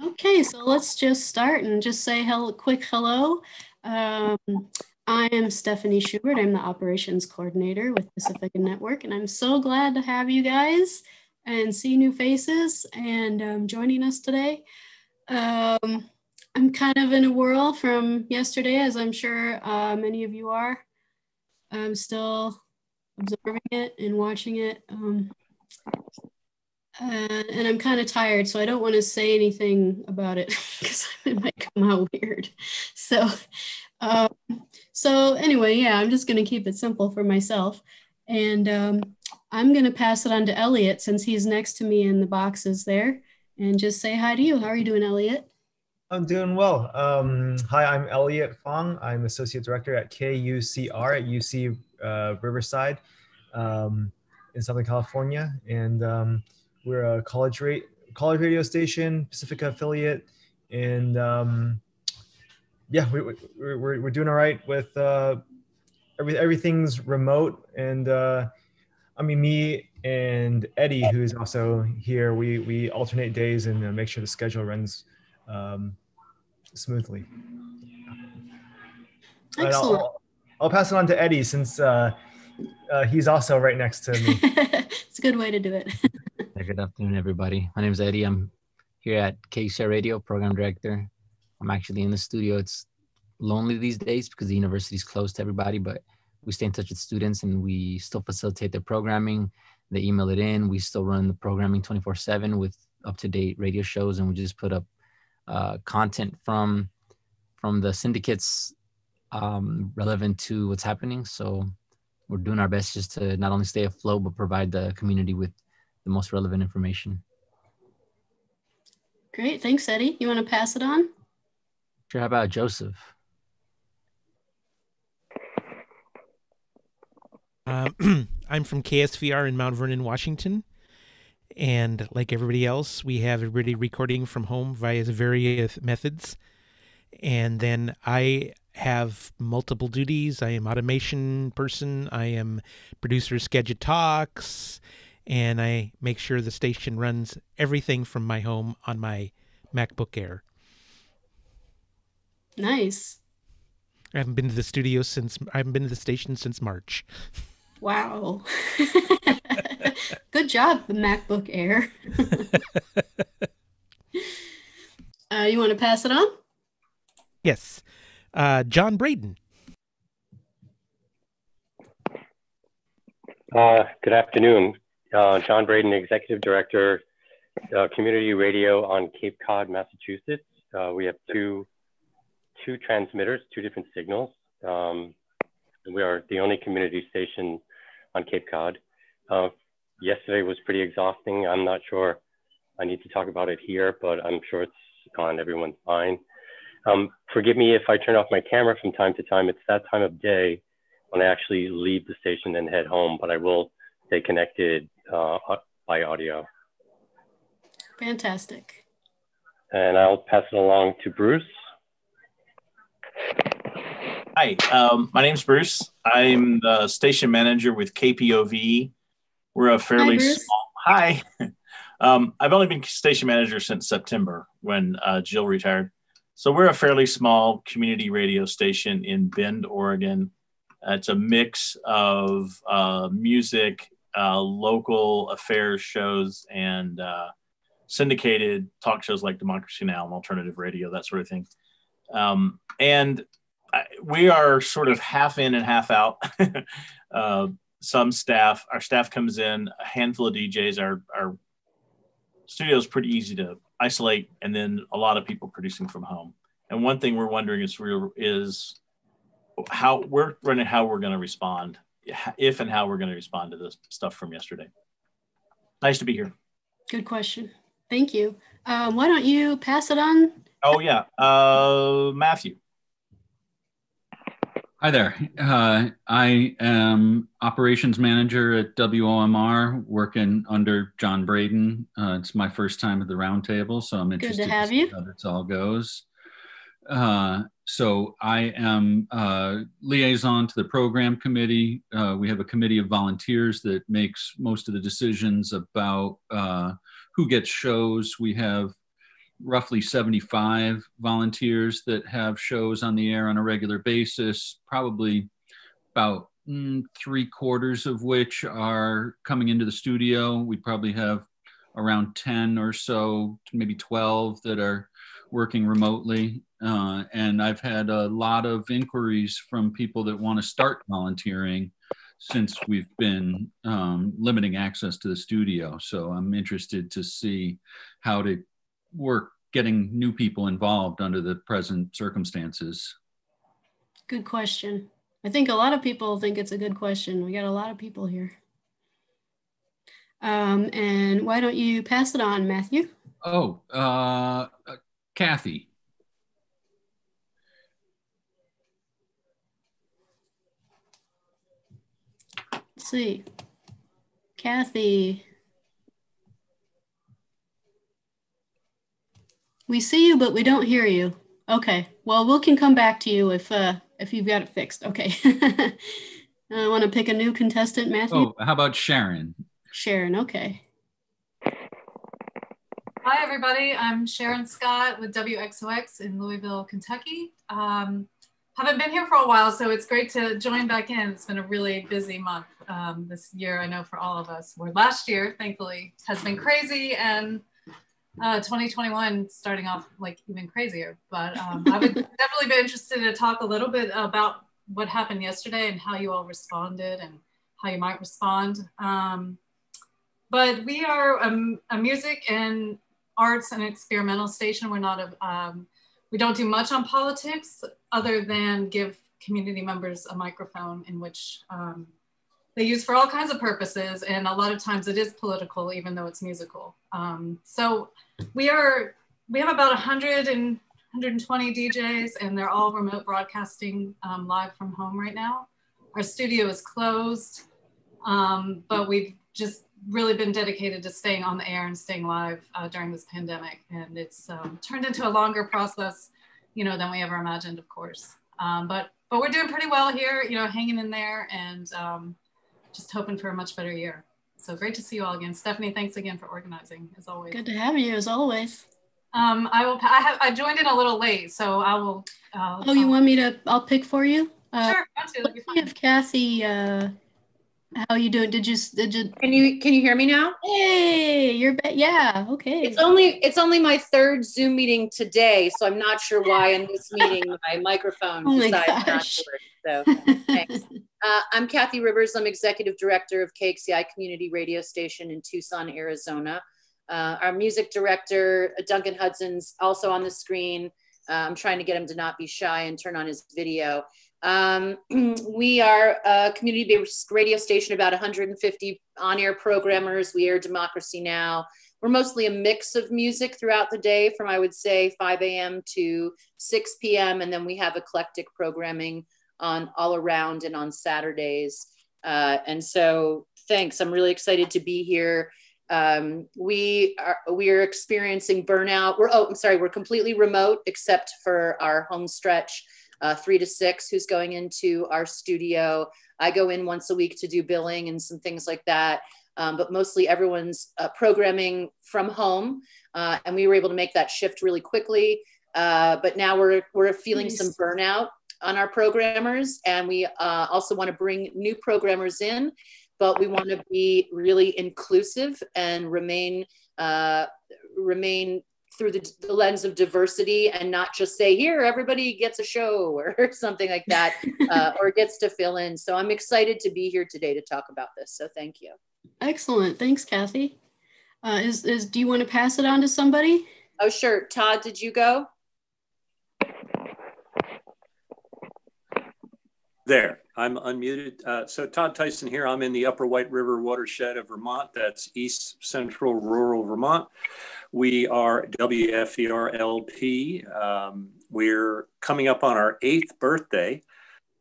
Okay, so let's just start and just say quick hello. I am Stephanie Schubert. I'm the operations coordinator with Pacifica Network, and I'm so glad to have you guys and see new faces and joining us today. I'm kind of in a whirl from yesterday, as I'm sure many of you are. I'm still absorbing it and watching it. And I'm kind of tired, so I don't want to say anything about it because it might come out weird. Um, so anyway, yeah, I'm just going to keep it simple for myself. And I'm going to pass it on to Elliot since he's next to me in the boxes there and just say hi to you. How are you doing, Elliot? I'm doing well. Hi, I'm Elliot Fong. I'm Associate Director at KUCR at UC Riverside in Southern California. And we're a college radio station, Pacifica affiliate. And yeah, we're doing all right with everything's remote. And I mean, me and Eddie, who's also here, we alternate days and make sure the schedule runs smoothly. Excellent. I'll pass it on to Eddie since he's also right next to me. It's a good way to do it. Good afternoon, everybody. My name is Eddie. I'm here at KUCR Radio, Program Director. I'm actually in the studio. It's lonely these days because the university is closed to everybody, but we stay in touch with students and we still facilitate their programming. They email it in. We still run the programming 24/7 with up-to-date radio shows, and we just put up content from the syndicates relevant to what's happening. So we're doing our best just to not only stay afloat, but provide the community with the most relevant information. Great, thanks, Eddie. You want to pass it on? Sure, how about Joseph? I'm from KSVR in Mount Vernon, Washington. And like everybody else, we have everybody recording from home via various methods. And then I have multiple duties. I am automation person. I am producer of Skagit Talks. And I make sure the station runs everything from my home on my MacBook Air. Nice. I haven't been to the station since March. Wow. Good job, the MacBook Air. You want to pass it on? Yes. John Braden. Good afternoon. John Braden, Executive Director, Community Radio on Cape Cod, Massachusetts. We have two transmitters, two different signals. We are the only community station on Cape Cod. Yesterday was pretty exhausting. I'm not sure I need to talk about it here, but I'm sure it's on everyone's mind. Forgive me if I turn off my camera from time to time. It's that time of day when I actually leave the station and head home, but I will stay connected by audio. Fantastic. And I'll pass it along to Bruce. Hi, my name's Bruce. I'm the station manager with KPOV. We're a fairly small. Hi. I've only been station manager since September when Jill retired. So we're a fairly small community radio station in Bend, Oregon. It's a mix of music, local affairs shows, and syndicated talk shows like Democracy Now! And alternative radio, that sort of thing. And we are sort of half in and half out. Our staff comes in, a handful of DJs. Our studio is pretty easy to isolate, and then a lot of people producing from home. And one thing we're wondering is how we're going to respond, if and how we're going to respond to this stuff from yesterday. Nice to be here. Good question. Thank you. Why don't you pass it on? Oh, yeah. Matthew. Hi there. I am operations manager at WOMR, working under John Braden. It's my first time at the roundtable, so I'm interested to have you. How this all goes. So I am liaison to the program committee. We have a committee of volunteers that makes most of the decisions about who gets shows. We have roughly 75 volunteers that have shows on the air on a regular basis, probably about 3/4 of which are coming into the studio. We probably have around 10 or so, maybe 12 that are working remotely. And I've had a lot of inquiries from people that want to start volunteering since we've been limiting access to the studio. So I'm interested to see how to work getting new people involved under the present circumstances. Good question. I think a lot of people think it's a good question. We got a lot of people here. And why don't you pass it on, Matthew? Oh, Kathy. Let's see. Kathy. We see you, but we don't hear you. Okay. Well, we can come back to you if you've got it fixed. Okay. I want to pick a new contestant, Matthew. Oh, how about Sharon? Sharon, okay. Hi, everybody. I'm Sharon Scott with WXOX in Louisville, Kentucky. Haven't been here for a while, so it's great to join back in. It's been a really busy month this year, I know, for all of us. Where last year, thankfully, has been crazy, and 2021 starting off like even crazier. But I would definitely be interested to talk a little bit about what happened yesterday and how you all responded and how you might respond. But we are a music and arts and experimental station. We're not we don't do much on politics other than give community members a microphone in which they use for all kinds of purposes. And a lot of times it is political, even though it's musical. So we have about 100 and 120 DJs, and they're all remote broadcasting live from home right now. Our studio is closed, but we've just really been dedicated to staying on the air and staying live during this pandemic. And it's turned into a longer process, than we ever imagined, of course. But we're doing pretty well here, hanging in there and just hoping for a much better year. So great to see you all again. Stephanie, thanks again for organizing, as always. Good to have you, as always. I joined in a little late, so I will. Oh, you want me to? I'll pick for you. Sure, that'd be fine. If Kathy, how you doing? Did you? Can you hear me now? Hey, you're back. Yeah, okay. It's only my third Zoom meeting today, so I'm not sure why in this meeting my microphone decided not to work. So thanks. I'm Kathy Rivers. I'm executive director of KXCI Community Radio Station in Tucson, Arizona. Our music director, Duncan Hudson's also on the screen. I'm trying to get him to not be shy and turn on his video. We are a community-based radio station, about 150 on-air programmers. We air Democracy Now! We're mostly a mix of music throughout the day from, I would say, 5 a.m. to 6 p.m. And then we have eclectic programming on all around and on Saturdays. And so thanks, I'm really excited to be here. We are experiencing burnout. We're completely remote except for our home stretch, 3 to 6, who's going into our studio. I go in once a week to do billing and some things like that. But mostly everyone's programming from home. And we were able to make that shift really quickly. But now we're feeling some burnout on our programmers. And we also want to bring new programmers in, but we want to be really inclusive and remain through the lens of diversity and not just say, here, everybody gets a show or something like that, or gets to fill in. So I'm excited to be here today to talk about this. So thank you. Excellent. Thanks, Kathy. Do you want to pass it on to somebody? Oh, sure. Todd, did you go? There, I'm unmuted. So Todd Tyson here. I'm in the Upper White River watershed of Vermont. That's East Central Rural Vermont. We are WFER LP. We're coming up on our 8th birthday.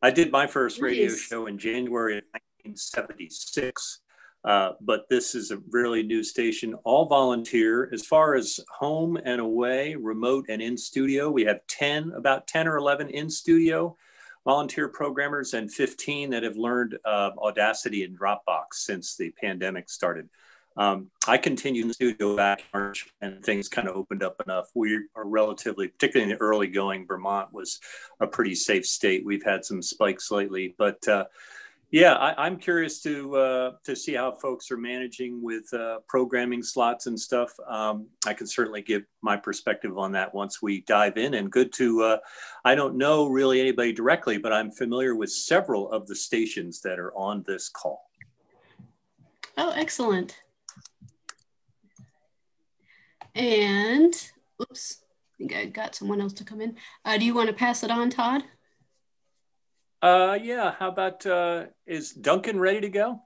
I did my first radio show in January of 1976. But this is a really new station, all volunteer. As far as home and away, remote and in studio, we have about 10 or 11 in studio volunteer programmers and 15 that have learned Audacity and Dropbox since the pandemic started. I continued in the studio back in March, and things kind of opened up enough. We are relatively, particularly in the early going, Vermont was a pretty safe state. We've had some spikes lately, but yeah, I'm curious to see how folks are managing with programming slots and stuff. I can certainly give my perspective on that once we dive in. And good to, I don't know really anybody directly, but I'm familiar with several of the stations that are on this call. Oh, excellent. And, oops, I think I got someone else to come in. Do you want to pass it on, Todd? Yeah, how about, is Duncan ready to go?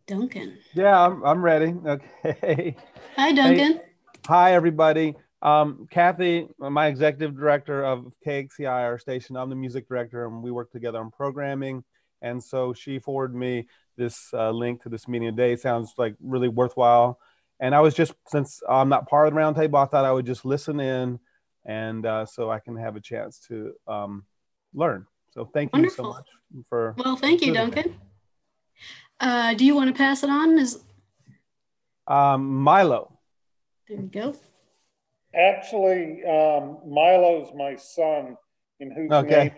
Duncan. Yeah, I'm ready. Okay. Hi, Duncan. Hey, hi, everybody. Kathy, my executive director of KXCI, our station, I'm the music director, and we work together on programming. And so she forwarded me this link to this meeting today. Sounds like really worthwhile. And I was just, since I'm not part of the roundtable, I thought I would just listen in, and so I can have a chance to learn. So thank you so much for. Well, thank you, Duncan. Do you want to pass it on? Milo. There we go. Actually, Milo's my son, in whose name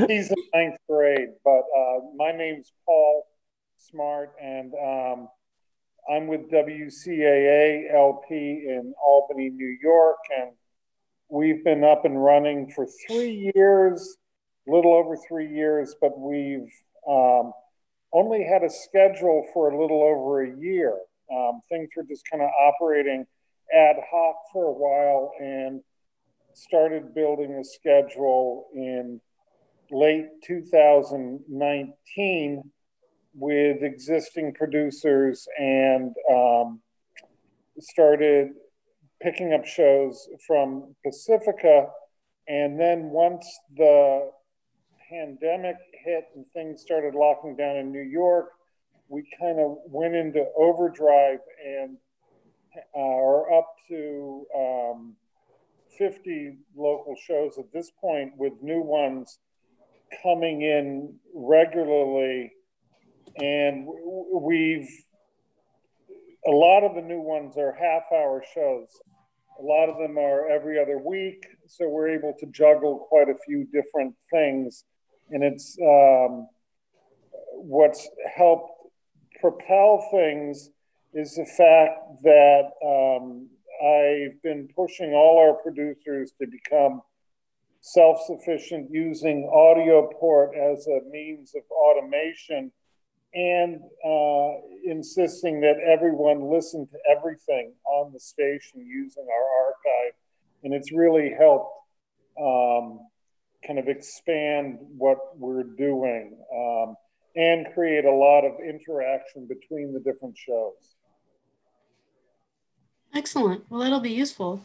he's in 9th grade. But my name's Paul Smart, and I'm with WCAA LP in Albany, New York, and we've been up and running for 3 years, a little over 3 years, but we've only had a schedule for a little over a year. Things were just kind of operating ad hoc for a while, and started building a schedule in late 2019 with existing producers, and started picking up shows from Pacifica. And then once the pandemic hit and things started locking down in New York, we kind of went into overdrive and are up to 50 local shows at this point, with new ones coming in regularly. And a lot of the new ones are half-hour shows. A lot of them are every other week, so we're able to juggle quite a few different things. And it's what's helped propel things is the fact that I've been pushing all our producers to become self-sufficient using audio port as a means of automation, and insisting that everyone listen to everything on the station using our archive. And it's really helped kind of expand what we're doing and create a lot of interaction between the different shows. Excellent. Well, that'll be useful.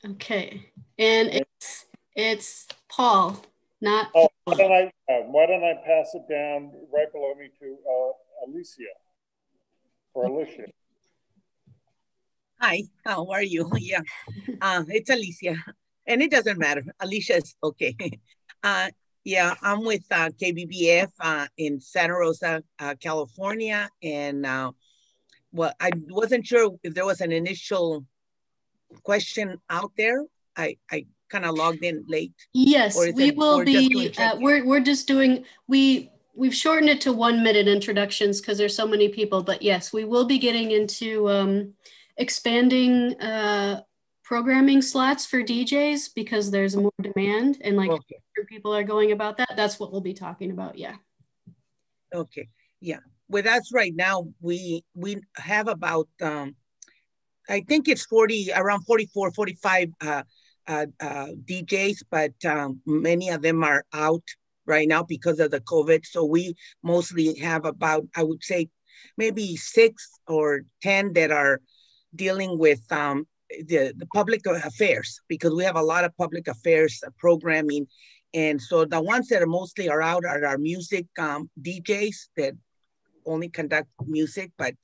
Okay. And it's Paul, not Paul. Why don't I pass it down right below me to Alicia, or Alicia. Hi, how are you? Yeah, it's Alicia, and it doesn't matter. Alicia is okay. Yeah, I'm with KBBF in Santa Rosa, California, and well, I wasn't sure if there was an initial question out there. I kind of logged in late. Yes, we will be. We're just doing. We've shortened it to 1 minute introductions because there's so many people. But yes, we will be getting into expanding programming slots for DJs because there's more demand, and like people are going about that. That's what we'll be talking about. Yeah. Okay. Yeah. With us right now, we have about I think it's around 44, 45 DJs, but many of them are out right now because of the COVID. So we mostly have about, I would say, maybe 6 or 10 that are dealing with the public affairs, because we have a lot of public affairs programming. And so the ones that are mostly out are our music DJs that only conduct music, but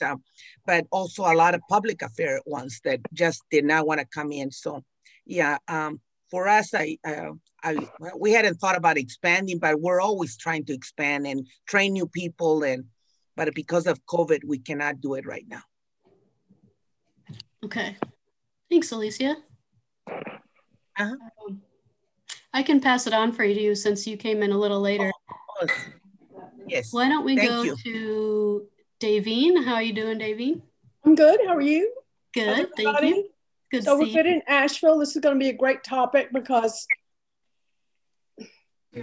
also a lot of public affair ones that just did not want to come in. So yeah, for us, we hadn't thought about expanding, but we're always trying to expand and train new people. But because of COVID, we cannot do it right now. Okay. Thanks, Alicia. I can pass it on for you since you came in a little later. Oh, yes. Why don't we Thank go you. to Davine? How are you doing, Davine? I'm good. How are you? Good, thank you. Good so to we're see good you. in Asheville. This is going to be a great topic because we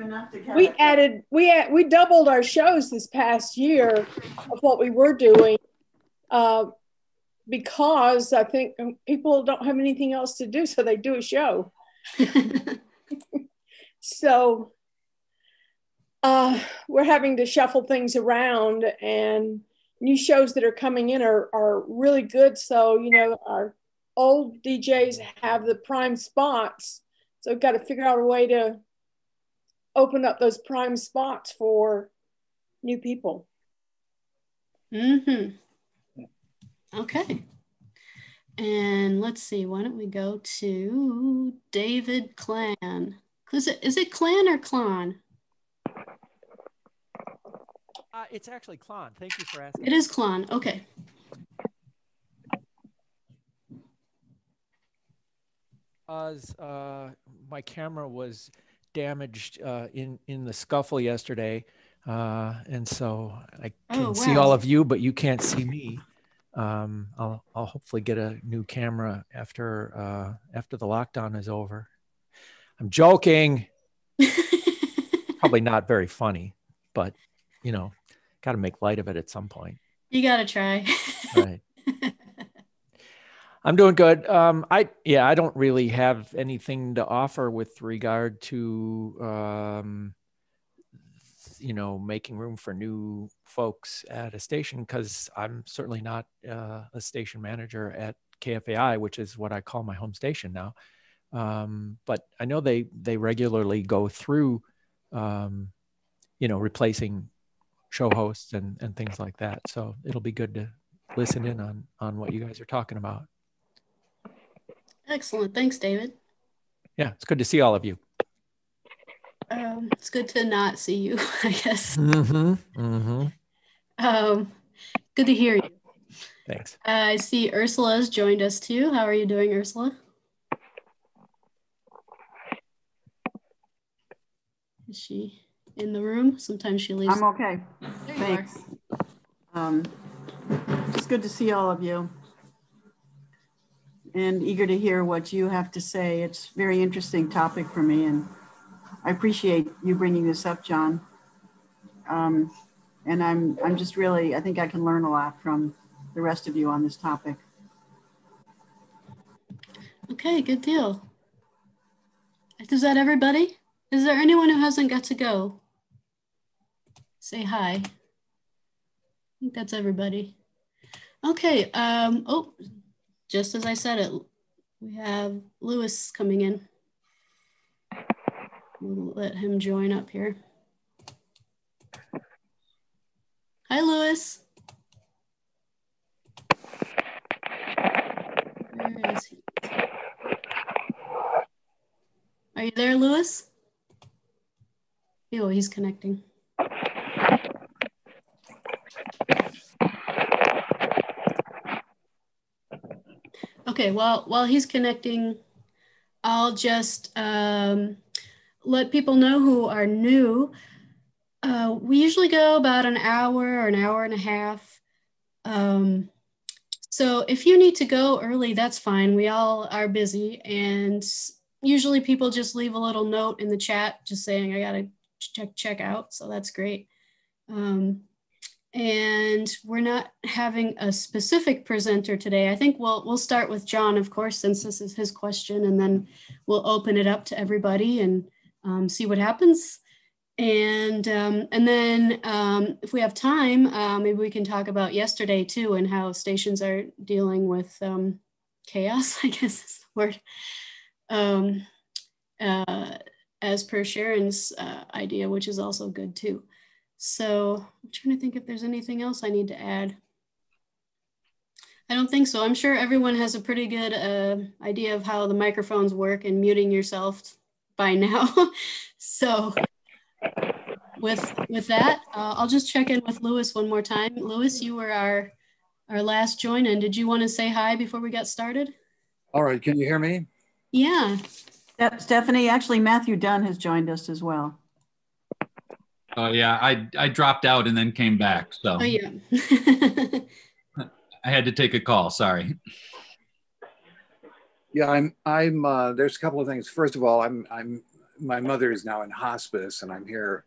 doubled our shows this past year of what we were doing because I think people don't have anything else to do, so they do a show. So we're having to shuffle things around, and new shows that are coming in are really good. So, you know, our old DJs have the prime spots. So we've got to figure out a way to open up those prime spots for new people. Mm-hmm. Okay. And let's see, why don't we go to David Clan? Is it Clan or Clon? It's actually Clon. Thank you for asking. It is Clon. Okay. My camera was damaged in the scuffle yesterday, and so I can see all of you, but you can't see me. I'll hopefully get a new camera after the lockdown is over. I'm joking. Probably not very funny, but you know, got to make light of it at some point. You got to try. Right. I'm doing good. I don't really have anything to offer with regard to you know, making room for new folks at a station, because I'm certainly not a station manager at KFAI, which is what I call my home station now. But I know they regularly go through, you know, replacing show hosts and things like that. So it'll be good to listen in on what you guys are talking about. Excellent. Thanks, David. Yeah, it's good to see all of you. It's good to not see you, I guess. Mm-hmm. Mm-hmm. Good to hear you. Thanks. I see Ursula's joined us too. How are you doing, Ursula? Is she in the room? Sometimes she leaves. I'm okay. Thanks. It's good to see all of you and eager to hear what you have to say. It's a very interesting topic for me, and I appreciate you bringing this up, John. And I'm just really, I think I can learn a lot from the rest of you on this topic. Okay, good deal. Is that everybody? Is there anyone who hasn't got to go? Say hi. I think that's everybody. Okay, oh, just as I said it, we have Lewis coming in. We'll let him join up here. Hi, Lewis. Where is he? Are you there, Lewis? Oh, he's connecting. Okay, while he's connecting, I'll just let people know who are new. We usually go about an hour or an hour and a half. So if you need to go early, that's fine. We all are busy, and usually people just leave a little note in the chat just saying, I gotta check out, so that's great. And we're not having a specific presenter today. I think we'll start with John, of course, since this is his question, and then we'll open it up to everybody and see what happens. And then if we have time, maybe we can talk about yesterday too, and how stations are dealing with chaos, I guess is the word, as per Sharon's idea, which is also good too. So I'm trying to think if there's anything else I need to add. I don't think so. I'm sure everyone has a pretty good idea of how the microphones work and muting yourself by now. So with that, I'll just check in with Louis one more time. Louis, you were our last join in. Did you want to say hi before we got started? All right, can you hear me? Yeah. Stephanie, actually Matthew Dunn has joined us as well. Oh yeah, I dropped out and then came back. So oh yeah. I had to take a call, sorry. Yeah, I'm there's a couple of things. First of all, my mother is now in hospice and I'm here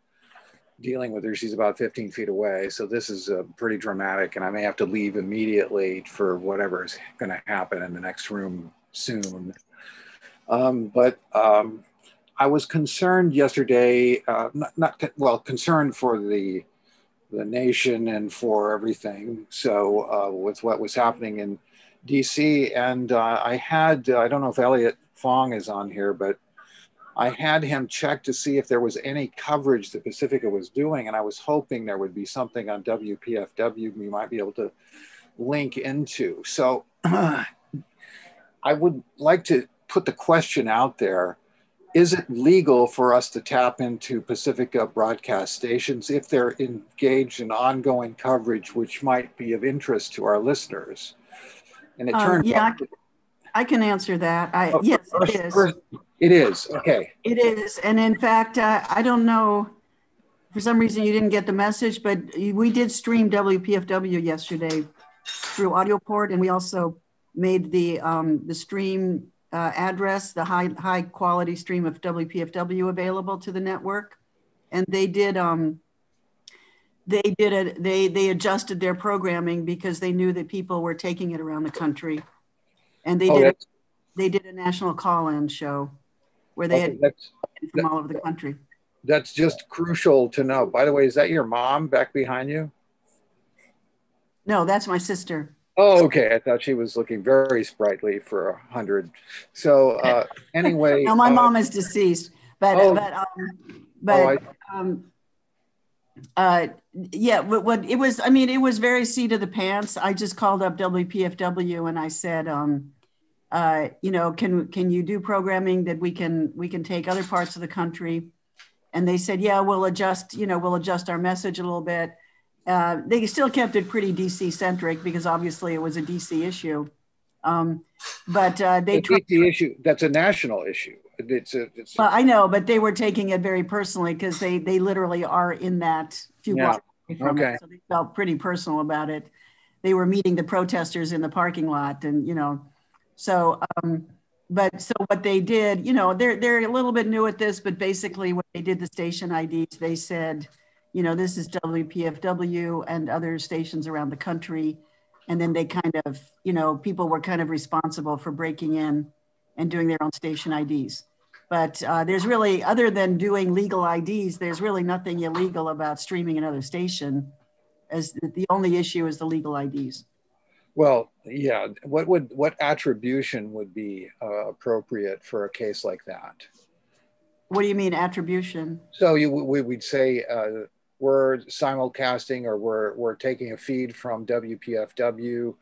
dealing with her. She's about 15 feet away. So this is pretty dramatic and I may have to leave immediately for whatever is going to happen in the next room soon. I was concerned yesterday, concerned for the nation and for everything. So with what was happening in DC, and I don't know if Elliot Fong is on here, but I had him check to see if there was any coverage that Pacifica was doing, and I was hoping there would be something on WPFW we might be able to link into. So I would like to put the question out there. Is it legal for us to tap into Pacifica broadcast stations if they're engaged in ongoing coverage which might be of interest to our listeners? And it turns out, I can answer that. Yes, it is. It is, okay. It is, and in fact, I don't know, for some reason you didn't get the message, but we did stream WPFW yesterday through AudioPort, and we also made the stream address, the high quality stream of WPFW available to the network. And they adjusted their programming because they knew that people were taking it around the country. And they did a national call-in show where they had from all over the country. That's just crucial to know. By the way, is that your mom back behind you? No, that's my sister. Oh, okay. I thought she was looking very sprightly for 100. So anyway. No, my mom is deceased, but yeah, what it was, I mean, it was very seat of the pants. I just called up WPFW and I said, you know, can you do programming that we can take other parts of the country? And they said, yeah, we'll adjust our message a little bit. They still kept it pretty DC centric because obviously it was a DC issue. But they tried the issue, that's a national issue. Well, I know, but they were taking it very personally because they literally are in that few blocks from it, so they felt pretty personal about it. They were meeting the protesters in the parking lot, and you know, so but so what they did, you know, they're a little bit new at this, but basically when they did the station IDs, they said, you know, this is WPFW and other stations around the country, and then they kind of, you know, people were kind of responsible for breaking in and doing their own station IDs. But there's really, other than doing legal IDs, there's really nothing illegal about streaming another station. As the only issue is the legal IDs. Well, yeah. What attribution would be appropriate for a case like that? What do you mean attribution? So we'd say we're simulcasting or we're taking a feed from WPFW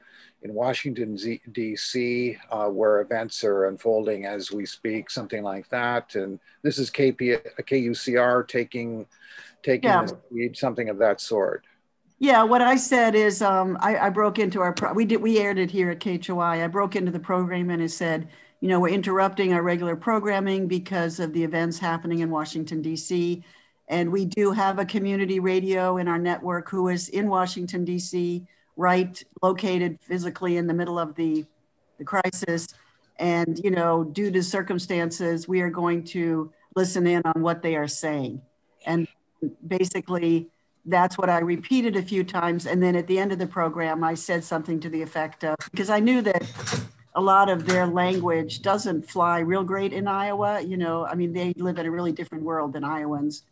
in Washington, D.C., where events are unfolding as we speak, something like that. And this is KUCR taking the feed, something of that sort. Yeah, what I said is I broke into we aired it here at KHOI. I broke into the program and it said, you know, we're interrupting our regular programming because of the events happening in Washington, D.C. And we do have a community radio in our network who is in Washington, D.C., right, located physically in the middle of the crisis. And, you know, due to circumstances, we are going to listen in on what they are saying. And basically, that's what I repeated a few times. And then at the end of the program, I said something to the effect of, because I knew that a lot of their language doesn't fly real great in Iowa. You know, I mean, they live in a really different world than Iowans.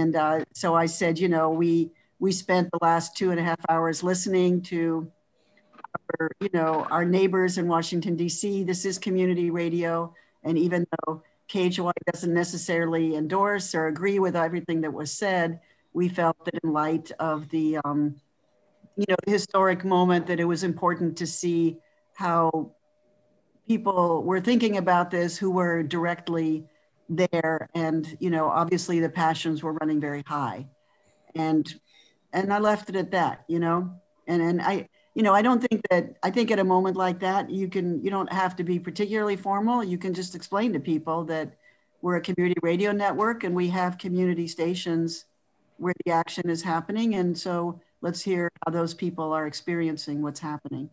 And so I said, you know, we spent the last 2.5 hours listening to our neighbors in Washington, D.C. This is community radio. And even though KHOI doesn't necessarily endorse or agree with everything that was said, we felt that in light of the, the historic moment, that it was important to see how people were thinking about this who were directly there. And, you know, obviously the passions were running very high. And I left it at that, you know, and I, you know, I don't think that, I think at a moment like that, you don't have to be particularly formal. You can just explain to people that we're a community radio network and we have community stations where the action is happening. And so let's hear how those people are experiencing what's happening.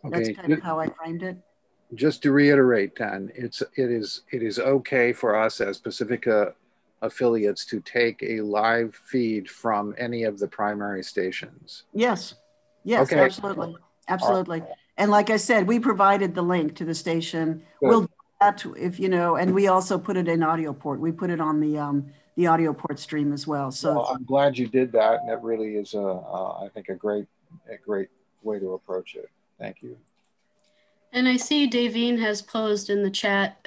Okay. That's kind of how I framed it. Just to reiterate, then, it is okay for us as Pacifica affiliates to take a live feed from any of the primary stations. Yes. Yes, okay. Absolutely. Absolutely. Right. And like I said, we provided the link to the station. Good. We'll do that if, you know, and we also put it in audio port. We put it on the audio port stream as well. So well, I'm glad you did that. And it really is I think a great way to approach it. Thank you. And I see Davine has posed in the chat.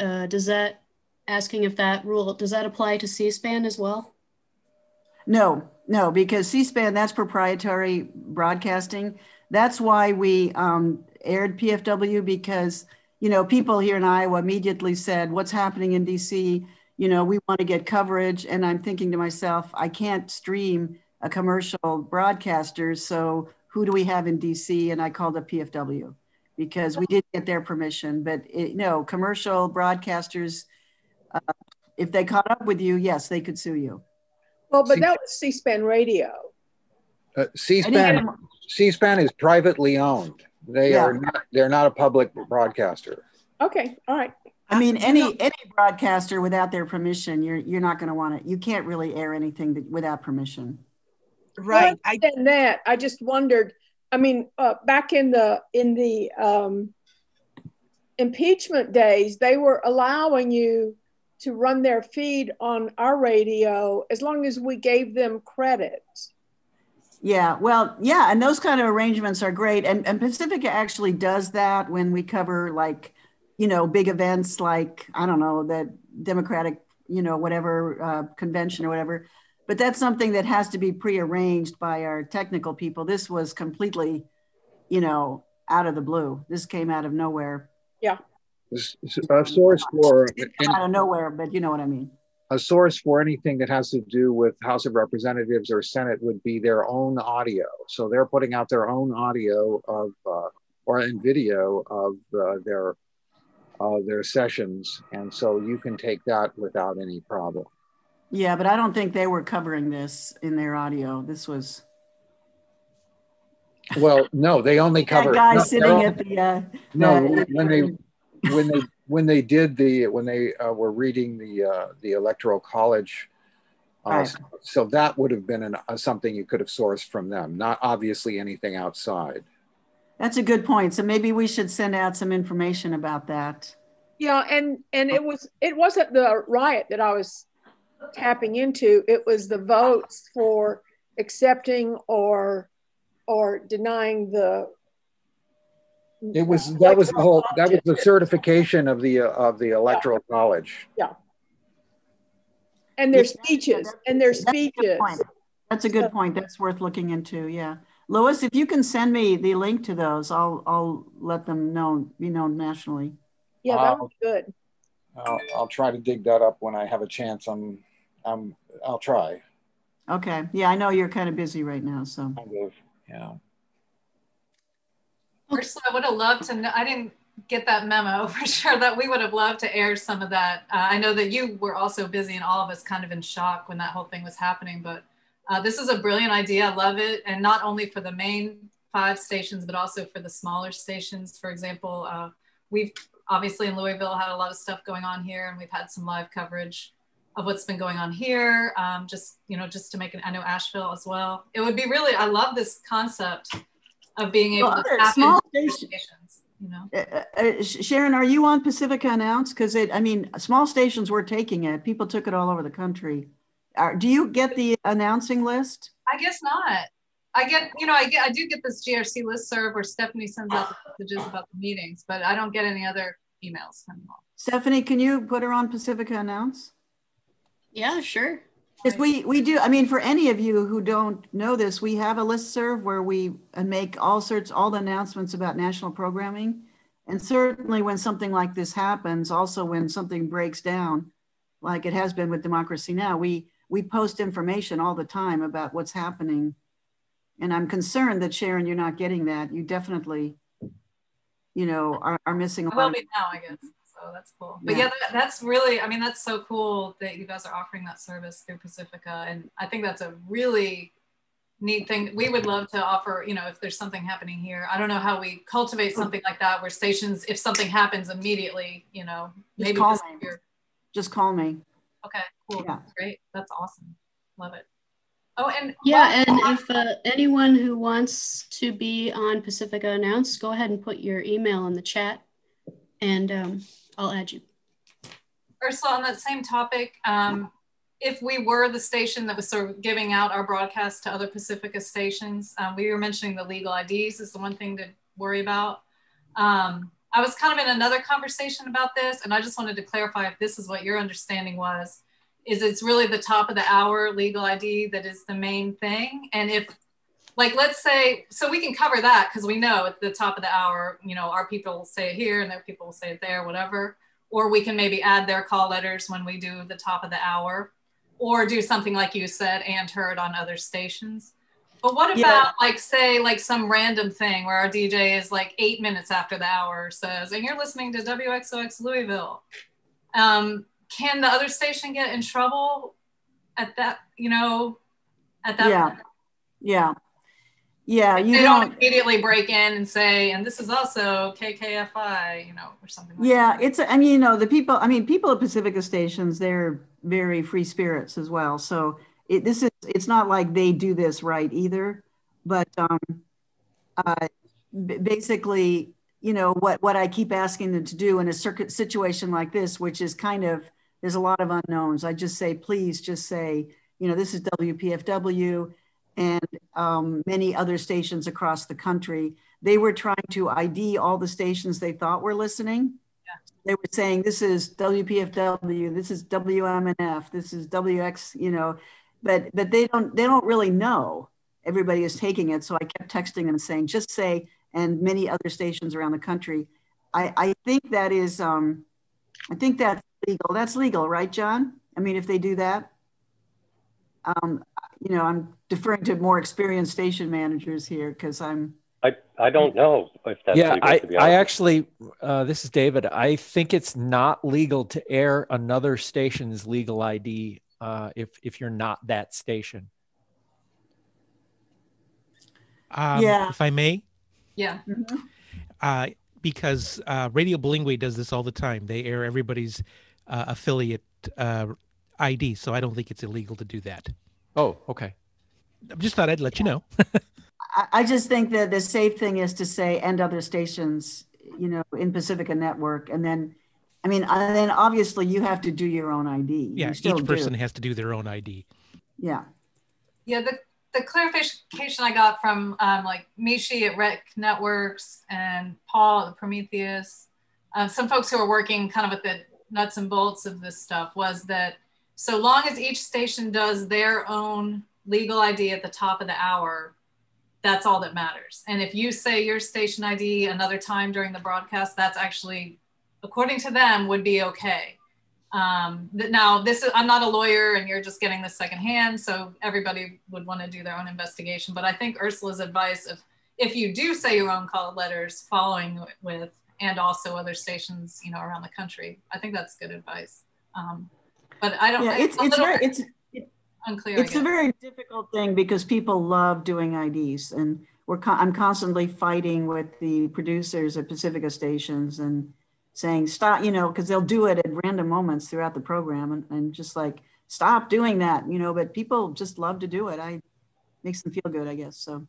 Asking if that rule, does that apply to C-SPAN as well? No, because C-SPAN, that's proprietary broadcasting. That's why we aired PFW, because, you know, people here in Iowa immediately said, what's happening in DC? You know, we want to get coverage. And I'm thinking to myself, I can't stream a commercial broadcaster. So who do we have in DC? And I called up PFW because we did get their permission. But no, commercial broadcasters, if they caught up with you, yes, they could sue you. Well, but that was C-SPAN radio. C-SPAN is privately owned. They're not a public broadcaster. Okay, all right. I mean, any broadcaster without their permission, you're not going to want it. You can't really air anything without permission. Right. I just wondered. I mean, back in the impeachment days, they were allowing you to run their feed on our radio as long as we gave them credit. Yeah, well, yeah, and those kind of arrangements are great. And Pacifica actually does that when we cover, like, you know, big events like, I don't know, the Democratic, you know, whatever convention or whatever. But that's something that has to be prearranged by our technical people. This was completely, you know, out of the blue. This came out of nowhere. Yeah. A source for out of nowhere, but you know what I mean. A source for anything that has to do with House of Representatives or Senate would be their own audio. So they're putting out their own audio of or in video of their sessions, and so you can take that without any problem. Yeah, but I don't think they were covering this in their audio. This was. Well, no, they only cover. That guy sitting at the. When they were reading the Electoral College, right. So that would have been something you could have sourced from them, not obviously anything outside. That's a good point. So maybe we should send out some information about that. Yeah, and it wasn't the riot that I was tapping into. It was the votes for accepting or denying the. That was the certification of the Electoral College. Yeah. And their speeches. That's a good point. That's worth looking into. Yeah. Lois, if you can send me the link to those, I'll let them be known nationally. Yeah, that would be good. I'll try to dig that up when I have a chance. I'll try. Okay. Yeah, I know you're kind of busy right now, so. Kind of, yeah. Ursula, I would have loved to know, I didn't get that memo for sure, that we would have loved to air some of that. I know that you were also busy and all of us kind of in shock when that whole thing was happening, but this is a brilliant idea. I love it. And not only for the main 5 stations, but also for the smaller stations. For example, we've obviously in Louisville had a lot of stuff going on here, and we've had some live coverage of what's been going on here. Just to make I know Asheville as well. It would be really, I love this concept of being able to tap small into stations, you know. Sharon, are you on Pacifica Announce? Because small stations were taking it. People took it all over the country. Do you get the announcing list? I guess not. I do get this GRC listserv where Stephanie sends out the messages about the meetings, but I don't get any other emails anymore. Stephanie, can you put her on Pacifica Announce? Yeah, sure. Because we do, for any of you who don't know this, we have a listserv where we make all the announcements about national programming. And certainly when something like this happens, also when something breaks down, like it has been with Democracy Now, we post information all the time about what's happening. And I'm concerned that, Sharon, you're not getting that. You definitely, you know, are missing a lot. Will be now, I guess. So that's cool. But yeah, that's really, I mean, that's so cool that you guys are offering that service through Pacifica. And I think that's a really neat thing. We would love to offer, you know, if there's something happening here. I don't know how we cultivate something like that where stations, if something happens immediately, you know, just maybe call me. Just call me. Okay, cool. Yeah. Great. That's awesome. Love it. Oh, and yeah, and if anyone who wants to be on Pacifica Announced, go ahead and put your email in the chat, and I'll add you. Ursula, on that same topic, if we were the station that was sort of giving out our broadcast to other Pacifica stations, we were mentioning the legal IDs is the one thing to worry about. I was kind of in another conversation about this, and I just wanted to clarify if this is what your understanding was. Is it's really the top of the hour legal ID that is the main thing? And if, like, let's say, so we can cover that because we know at the top of the hour, you know, our people will say it here and their people will say it there, whatever. Or we can maybe add their call letters when we do the top of the hour, or do something like you said and heard on other stations. But what about like, say, like some random thing where our DJ is like 8 minutes after the hour says, and you're listening to WXOX Louisville. Can the other station get in trouble at that, you know, at that point? Yeah. If they don't immediately break in and say, and this is also KKFI, you know, or something like that. It's, I mean, you know, people at Pacifica stations, they're very free spirits as well. So it's not like they do this right either, but basically, you know, what I keep asking them to do in a situation like this, which is kind of, there's a lot of unknowns. I just say, please just say, you know, this is WPFW and many other stations across the country. They were trying to ID all the stations they thought were listening. Yeah. They were saying, this is WPFW, this is WMNF, this is WX, you know, but they don't really know. Everybody is taking it. So I kept texting them saying, just say, and many other stations around the country. I think that is, I think that's legal. That's legal, right, John? I mean, if they do that, you know, I'm deferring to more experienced station managers here because I don't know if that's legal, to be honest. I actually, this is David. I think it's not legal to air another station's legal ID if you're not that station. If I may. Yeah. Because Radio Bilingüe does this all the time. They air everybody's affiliate ID, so I don't think it's illegal to do that. Oh, okay. I just thought I'd let you know. I just think that the safe thing is to say, and other stations, you know, in Pacifica Network. And then, I mean, and then obviously you have to do your own ID. Yeah, each person has to do their own ID. Yeah. Yeah, the clarification I got from like Mishi at Rec Networks and Paul at Prometheus, some folks who are working kind of with the nuts and bolts of this stuff, was that so long as each station does their own legal ID at the top of the hour, that's all that matters. And if you say your station ID another time during the broadcast, that's actually, according to them, would be okay. Now, I'm not a lawyer and you're just getting this secondhand, so everybody would want to do their own investigation. But I think Ursula's advice of, if you do say your own call letters following with, and also other stations, you know, around the country, I think that's good advice. But I don't, yeah, it's unclear. It's a very difficult thing because people love doing IDs, and I'm constantly fighting with the producers at Pacifica stations and saying, stop, you know, because they'll do it at random moments throughout the program and just like, stop doing that, you know, but people just love to do it. Makes them feel good, I guess, so.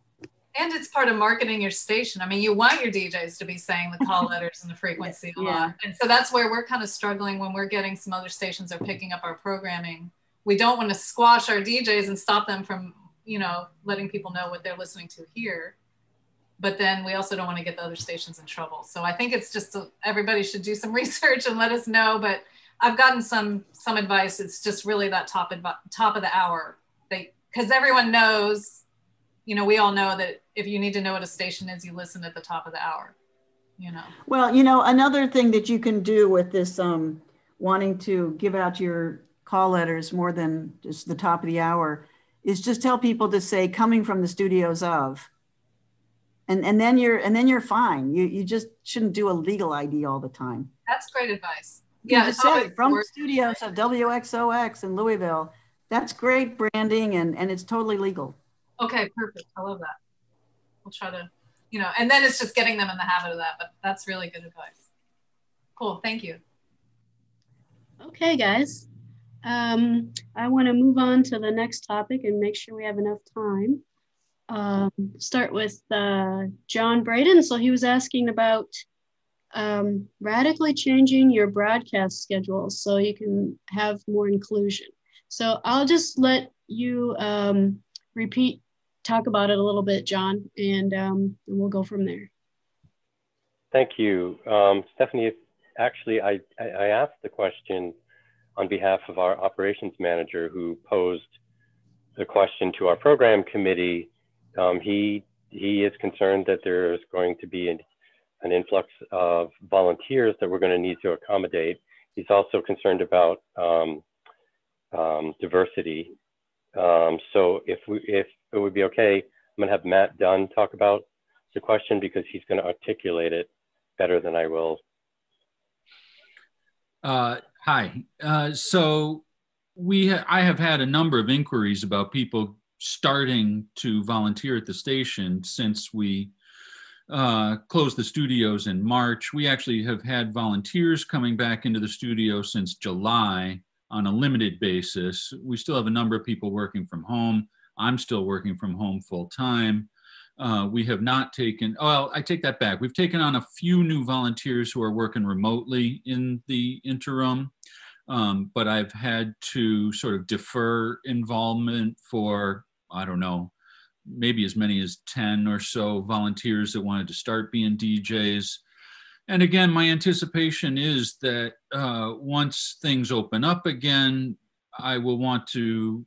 And it's part of marketing your station. I mean, you want your DJs to be saying the call letters and the frequency a lot. And so that's where we're kind of struggling when we're getting some other stations are picking up our programming. We don't want to squash our DJs and stop them from, you know, letting people know what they're listening to here. But then we also don't want to get the other stations in trouble. So I think it's just everybody should do some research and let us know. But I've gotten some advice. It's just really that top of the hour. Because everyone knows, you know, we all know that if you need to know what a station is, you listen at the top of the hour, you know. Well, you know, another thing that you can do with this wanting to give out your call letters more than just the top of the hour, is just tell people to say coming from the studios of, and then you're fine. You just shouldn't do a legal ID all the time. That's great advice. You just say from the studios of WXOX in Louisville. That's great branding, and it's totally legal. Okay, perfect. I love that. We'll try to, and then it's just getting them in the habit of that, but that's really good advice. Cool, thank you. Okay, guys. I want to move on to the next topic and make sure we have enough time. Start with John Braden. So he was asking about radically changing your broadcast schedule so you can have more inclusion. So I'll just let you talk about it a little bit, John, and we'll go from there. Thank you. Stephanie, actually, I asked the question on behalf of our operations manager who posed the question to our program committee. He is concerned that there's going to be an influx of volunteers that we're going to need to accommodate. He's also concerned about diversity. So if it would be okay, I'm going to have Matt Dunn talk about the question because he's going to articulate it better than I will. Hi. So I have had a number of inquiries about people starting to volunteer at the station since we closed the studios in March. We actually have had volunteers coming back into the studio since July on a limited basis. We still have a number of people working from home. I'm still working from home full time. We have not taken, well, I take that back. We've taken on a few new volunteers who are working remotely in the interim, but I've had to sort of defer involvement for, I don't know, maybe as many as 10 or so volunteers that wanted to start being DJs. And again, my anticipation is that once things open up again, I will want to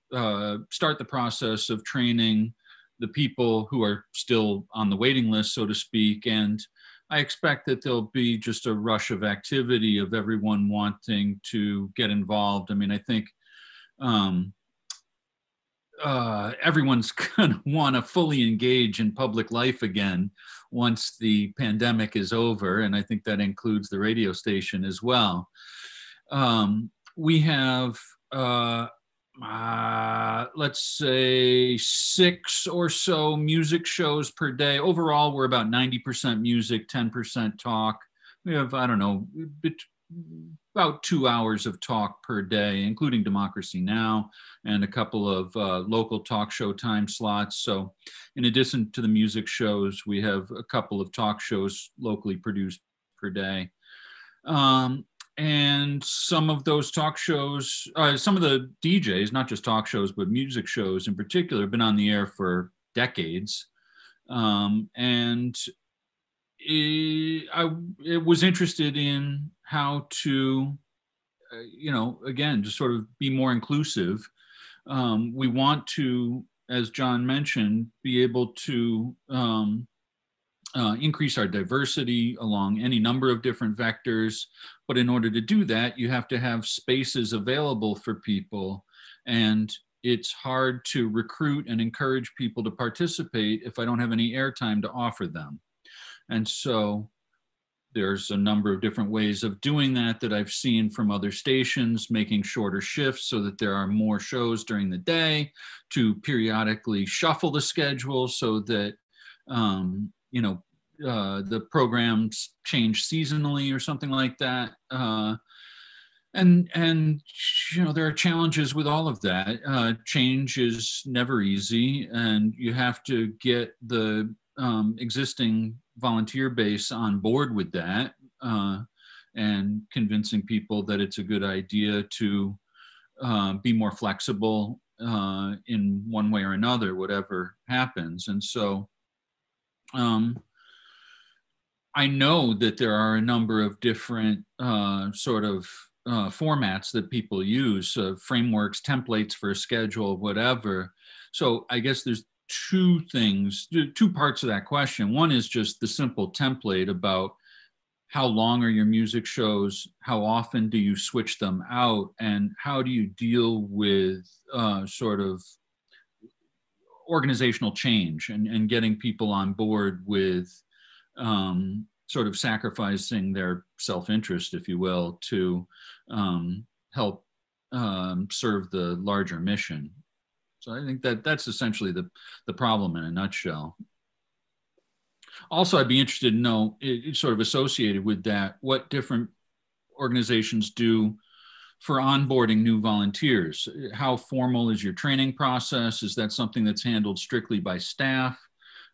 start the process of training the people who are still on the waiting list, so to speak. And I expect that there'll be just a rush of activity of everyone wanting to get involved. I mean, I think everyone's gonna want to fully engage in public life again once the pandemic is over. And I think that includes the radio station as well. We have, let's say 6 or so music shows per day. Overall, we're about 90% music, 10% talk. We have, I don't know, about 2 hours of talk per day, including Democracy Now! And a couple of local talk show time slots. So in addition to the music shows, we have a couple of talk shows locally produced per day. And some of those talk shows, some of the DJs, not just talk shows, but music shows in particular, have been on the air for decades. And I was interested in how to, again, just sort of be more inclusive. We want to, as John mentioned, be able to increase our diversity along any number of different vectors. But in order to do that, you have to have spaces available for people. And it's hard to recruit and encourage people to participate if I don't have any airtime to offer them. And so there's a number of different ways of doing that I've seen from other stations, making shorter shifts so that there are more shows during the day, to periodically shuffle the schedule so that the programs change seasonally or something like that. And there are challenges with all of that. Change is never easy, and you have to get the existing volunteer base on board with that, and convincing people that it's a good idea to be more flexible in one way or another, whatever happens. And so I know that there are a number of different formats that people use, frameworks, templates for a schedule, whatever. So I guess there's two parts of that question. One is just the simple template about how long are your music shows? How often do you switch them out? And how do you deal with sort of organizational change and getting people on board with sort of sacrificing their self-interest, if you will, to help serve the larger mission? So I think that that's essentially the problem in a nutshell. Also, I'd be interested to know, sort of associated with that, what different organizations do for onboarding new volunteers. How formal is your training process? Is that something that's handled strictly by staff?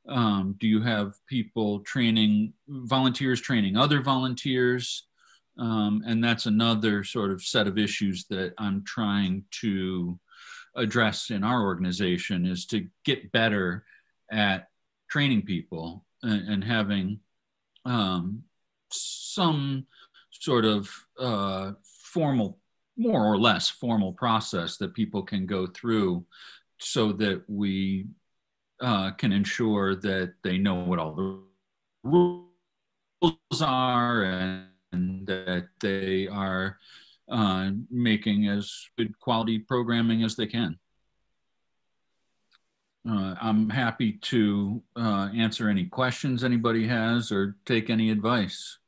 Do you have people training, volunteers training other volunteers? And that's another sort of set of issues that I'm trying to address in our organization, is to get better at training people and having some sort of formal, more or less formal process that people can go through, so that we can ensure that they know what all the rules are and that they are making as good quality programming as they can. I'm happy to answer any questions anybody has or take any advice.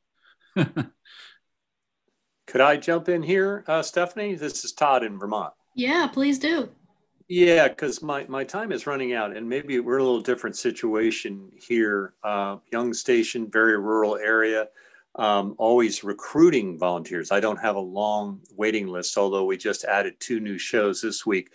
Could I jump in here, Stephanie? This is Todd in Vermont. Yeah, please do. Yeah, because my time is running out, and maybe we're in a little different situation here. Young station, very rural area, always recruiting volunteers. I don't have a long waiting list, although we just added 2 new shows this week.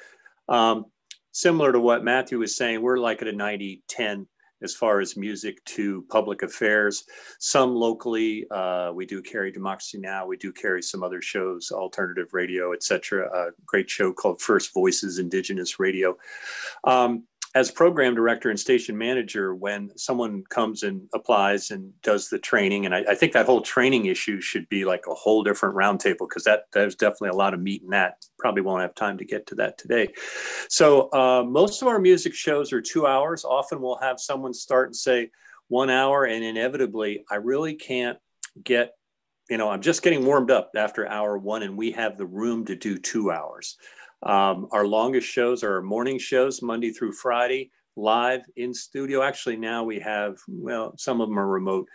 Similar to what Matthew was saying, we're like at a 90-10 as far as music to public affairs. Some locally, we do carry Democracy Now! We do carry some other shows, alternative radio, etc. A great show called First Voices Indigenous Radio. As program director and station manager, when someone comes and applies and does the training, and I think that whole training issue should be like a whole different roundtable, because there's definitely a lot of meat in that. Probably won't have time to get to that today. So most of our music shows are 2 hours. Often we'll have someone start and say 1 hour, and inevitably I really can't get, I'm just getting warmed up after hour 1, and we have the room to do 2 hours. Our longest shows are our morning shows, Monday through Friday, live in studio. Actually, now we have, well, some of them are remote.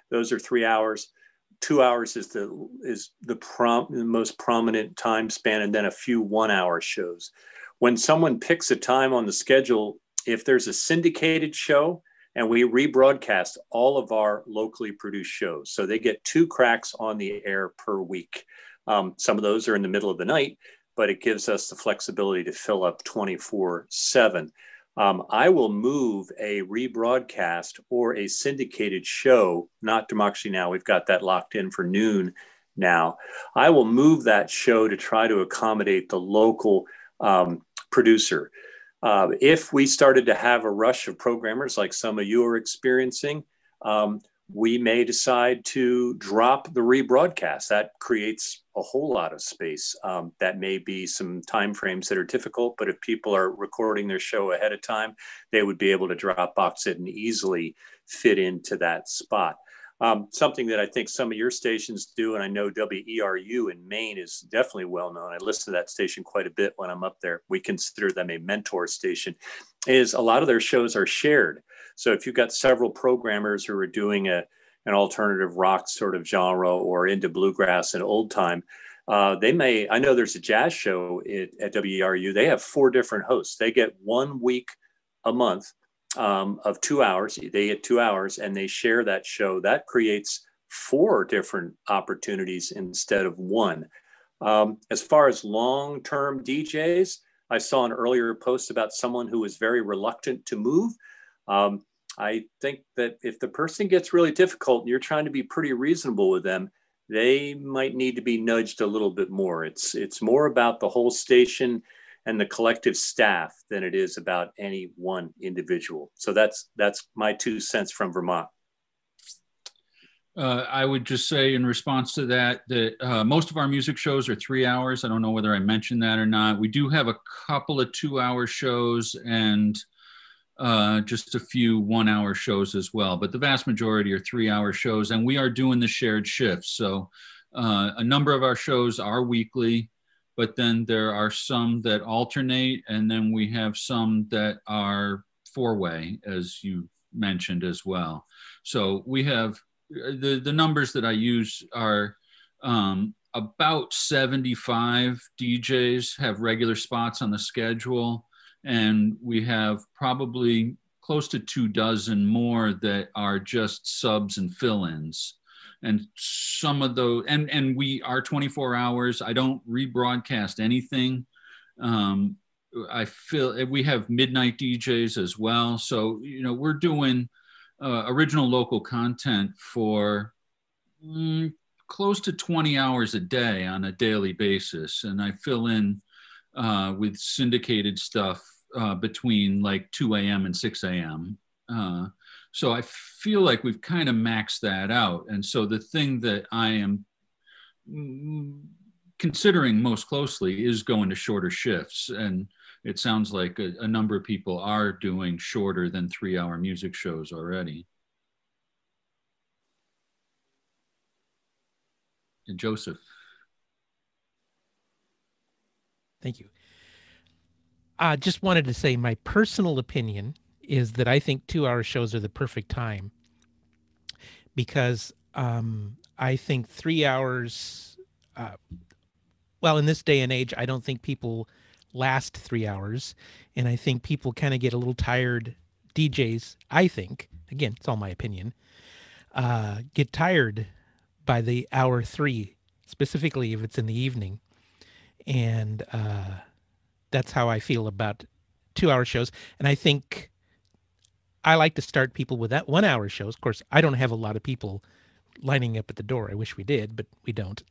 Those are 3 hours. 2 hours is the most prominent time span, and then a few 1 hour shows. When someone picks a time on the schedule, if there's a syndicated show, and we rebroadcast all of our locally produced shows, so they get 2 cracks on the air per week. Some of those are in the middle of the night, but it gives us the flexibility to fill up 24/7. I will move a rebroadcast or a syndicated show, not Democracy Now! We've got that locked in for noon now. I will move that show to try to accommodate the local producer. If we started to have a rush of programmers like some of you are experiencing, we may decide to drop the rebroadcast. That creates a whole lot of space. That may be some timeframes that are difficult, but if people are recording their show ahead of time, they would be able to Dropbox it and easily fit into that spot. Something that I think some of your stations do, and I know WERU in Maine is definitely well known. I listen to that station quite a bit when I'm up there. We consider them a mentor station, is a lot of their shows are shared. So if you've got several programmers who are doing an alternative rock sort of genre or into bluegrass and old time, they may, I know there's a jazz show at WERU. They have 4 different hosts. They get 1 week a month of 2 hours. They get 2 hours and they share that show. That creates 4 different opportunities instead of 1. As far as long-term DJs, I saw an earlier post about someone who was very reluctant to move. I think that if the person gets really difficult and you're trying to be pretty reasonable with them, they might need to be nudged a little bit more. It's more about the whole station and the collective staff than it is about any one individual. So that's my 2 cents from Vermont. I would just say in response to that, most of our music shows are 3 hours. I don't know whether I mentioned that or not. We do have a couple of 2 hour shows, and just a few 1-hour shows as well, but the vast majority are 3-hour shows, and we are doing the shared shifts. So a number of our shows are weekly, but then there are some that alternate, and then we have some that are 4-way, as you mentioned as well. So we have the numbers that I use are about 75 DJs have regular spots on the schedule, and we have probably close to 24 more that are just subs and fill-ins. And some of those, and we are 24 hours. I don't rebroadcast anything. I feel we have midnight DJs as well. So, you know, we're doing original local content for close to 20 hours a day on a daily basis. And I fill in with syndicated stuff between like 2 a.m. and 6 a.m. So I feel like we've kind of maxed that out. And so the thing that I am considering most closely is going to shorter shifts. And it sounds like a number of people are doing shorter than 3-hour music shows already. And Joseph. Thank you. I just wanted to say my personal opinion is that I think 2-hour shows are the perfect time, because I think 3 hours, well, in this day and age, I don't think people last 3 hours. And I think people kind of get a little tired. DJs, I think, again, it's all my opinion, get tired by the hour 3, specifically if it's in the evening. And that's how I feel about 2-hour shows. And I think I like to start people with that 1-hour shows. Of course, I don't have a lot of people lining up at the door. I wish we did, but we don't.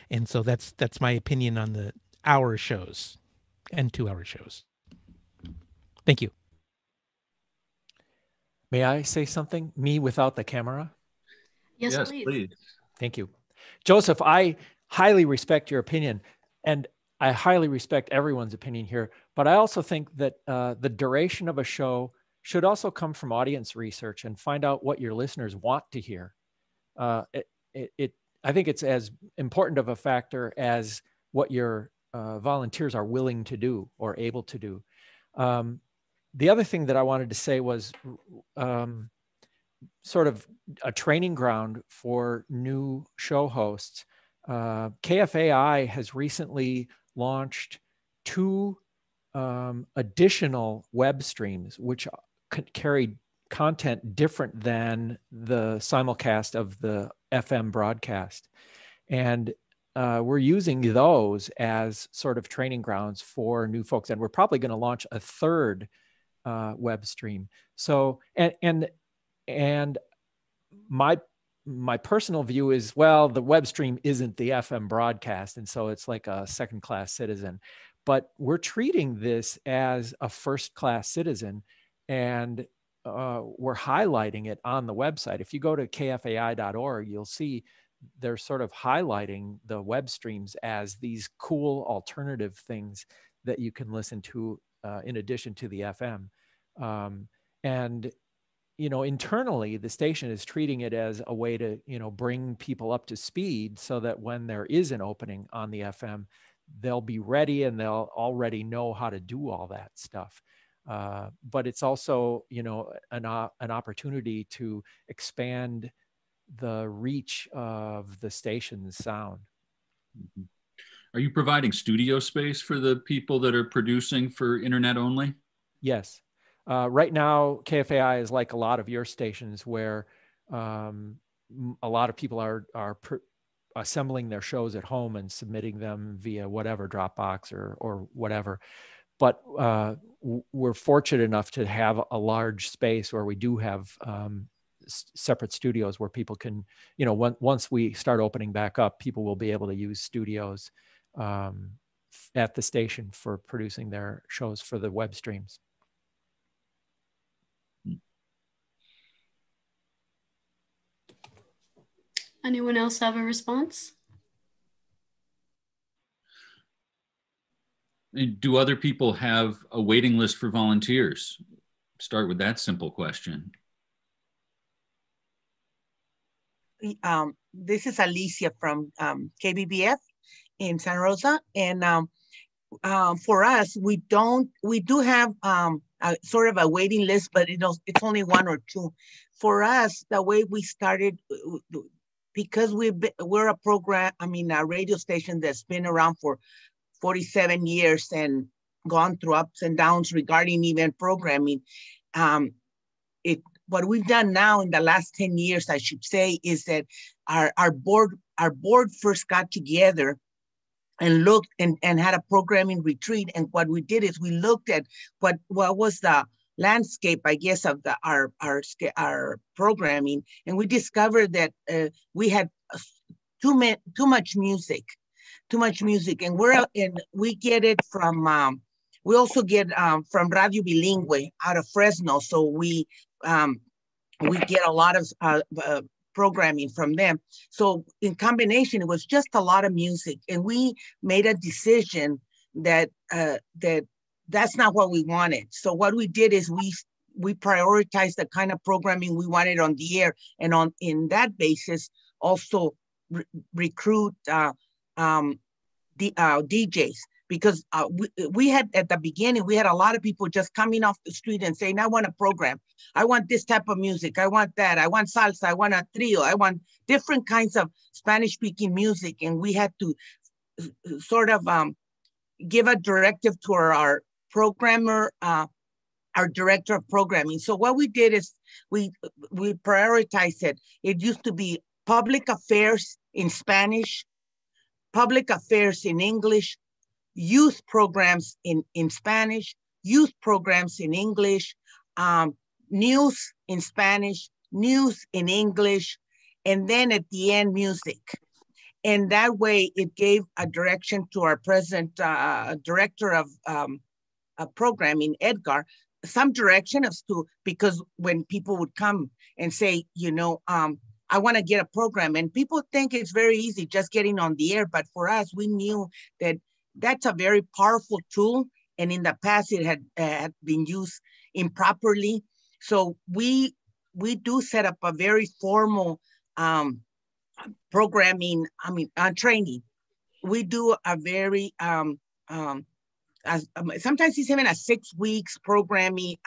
And so that's my opinion on the hour shows and 2-hour shows. Thank you. May I say something? Me without the camera? Yes, please. Thank you. Joseph, I highly respect your opinion, and I highly respect everyone's opinion here, but I also think that the duration of a show should also come from audience research and find out what your listeners want to hear. I think it's as important of a factor as what your volunteers are willing to do or able to do. The other thing that I wanted to say was sort of a training ground for new show hosts. KFAI has recently launched 2 additional web streams, which carry content different than the simulcast of the FM broadcast. And we're using those as sort of training grounds for new folks. And we're probably going to launch a 3rd web stream. So, and my personal view is, well, the web stream isn't the FM broadcast, and so it's like a second-class citizen. But we're treating this as a first-class citizen, and we're highlighting it on the website. If you go to kfai.org, you'll see they're sort of highlighting the web streams as these cool alternative things that you can listen to in addition to the FM. And you know, internally, the station is treating it as a way to, you know, bring people up to speed so that when there is an opening on the FM, they'll be ready and they'll already know how to do all that stuff. But it's also, you know, an opportunity to expand the reach of the station's sound. Mm-hmm. Are you providing studio space for the people that are producing for internet only? Yes. Right now, KFAI is like a lot of your stations where a lot of people are assembling their shows at home and submitting them via whatever, Dropbox or whatever. But we're fortunate enough to have a large space where we do have separate studios where people can, you know, once we start opening back up, people will be able to use studios at the station for producing their shows for the web streams. Anyone else have a response? Do other people have a waiting list for volunteers? start with that simple question. This is Alicia from KBBF in Santa Rosa, and for us, we do have a sort of a waiting list, but it's only 1 or 2. For us, the way we started, because we're a program, a radio station that's been around for 47 years and gone through ups and downs regarding event programming. What we've done now in the last 10 years, I should say, is that our board first got together and looked and had a programming retreat. And what we did is we looked at what was the landscape, I guess, of our programming, and we discovered that we had too much music, and we get it from. We also get from Radio Bilingüe out of Fresno, so we get a lot of programming from them. So in combination, it was just a lot of music, and we made a decision that that's not what we wanted. So what we did is we prioritized the kind of programming we wanted on the air, and in that basis also recruit DJs. Because we had, at the beginning, we had a lot of people just coming off the street and saying, I want a program. I want this type of music. I want that. I want salsa. I want a trio. I want different kinds of Spanish-speaking music. And we had to sort of give a directive to our programmer, our director of programming. So what we did is we prioritized it. It used to be public affairs in Spanish, public affairs in English, youth programs in Spanish, youth programs in English, news in Spanish, news in English, and then at the end, music. And that way it gave a direction to our present director of programming, Edgar, some direction as to, because when people would come and say, I want to get a program, and people think it's very easy just getting on the air, but for us, we knew that that's a very powerful tool, and in the past it had been used improperly. So we do set up a very formal programming, training. We do a very, sometimes it's even a 6 weeks programming,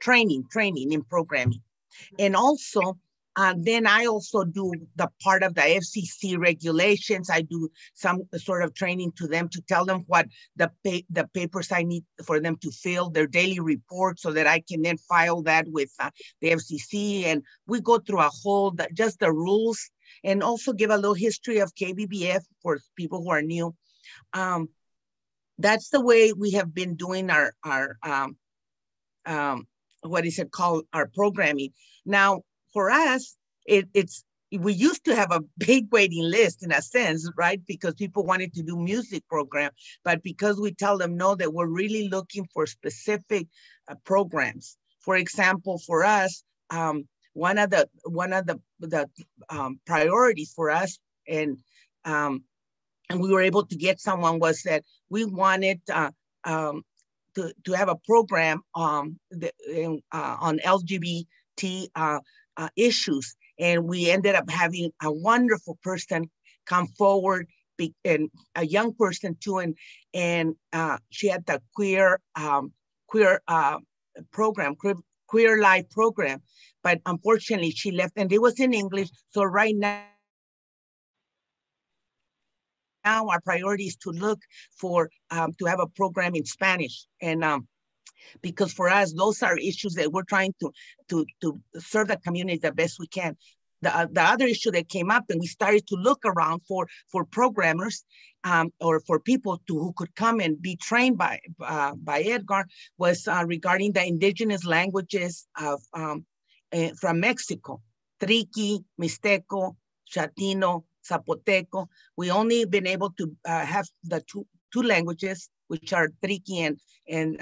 training in programming. And also, then I also do the part of the FCC regulations. I do some sort of training to them to tell them what the papers I need for them to fill, their daily report, so that I can then file that with the FCC. And we go through a whole, just the rules, and also give a little history of KBBF for people who are new. That's the way we have been doing our what is it called, our programming. Now, for us, we used to have a big waiting list in a sense, right? Because people wanted to do music program, but because we tell them no, that we're really looking for specific programs. For example, for us, one of the priorities for us, and we were able to get someone, was that we wanted to have a program on LGBT issues, and we ended up having a wonderful person come forward, and a young person too, and she had the queer program, Queer Life program, but unfortunately she left, and it was in English. So right now our priority is to look for to have a program in Spanish, and because for us, those are issues that we're trying to serve the community the best we can. The other issue that came up, and we started to look around for programmers or for people who could come and be trained by Edgar, was regarding the indigenous languages of from Mexico: Triqui, Mixteco, Chatino, Zapoteco. We only been able to have the two languages, which are Triqui and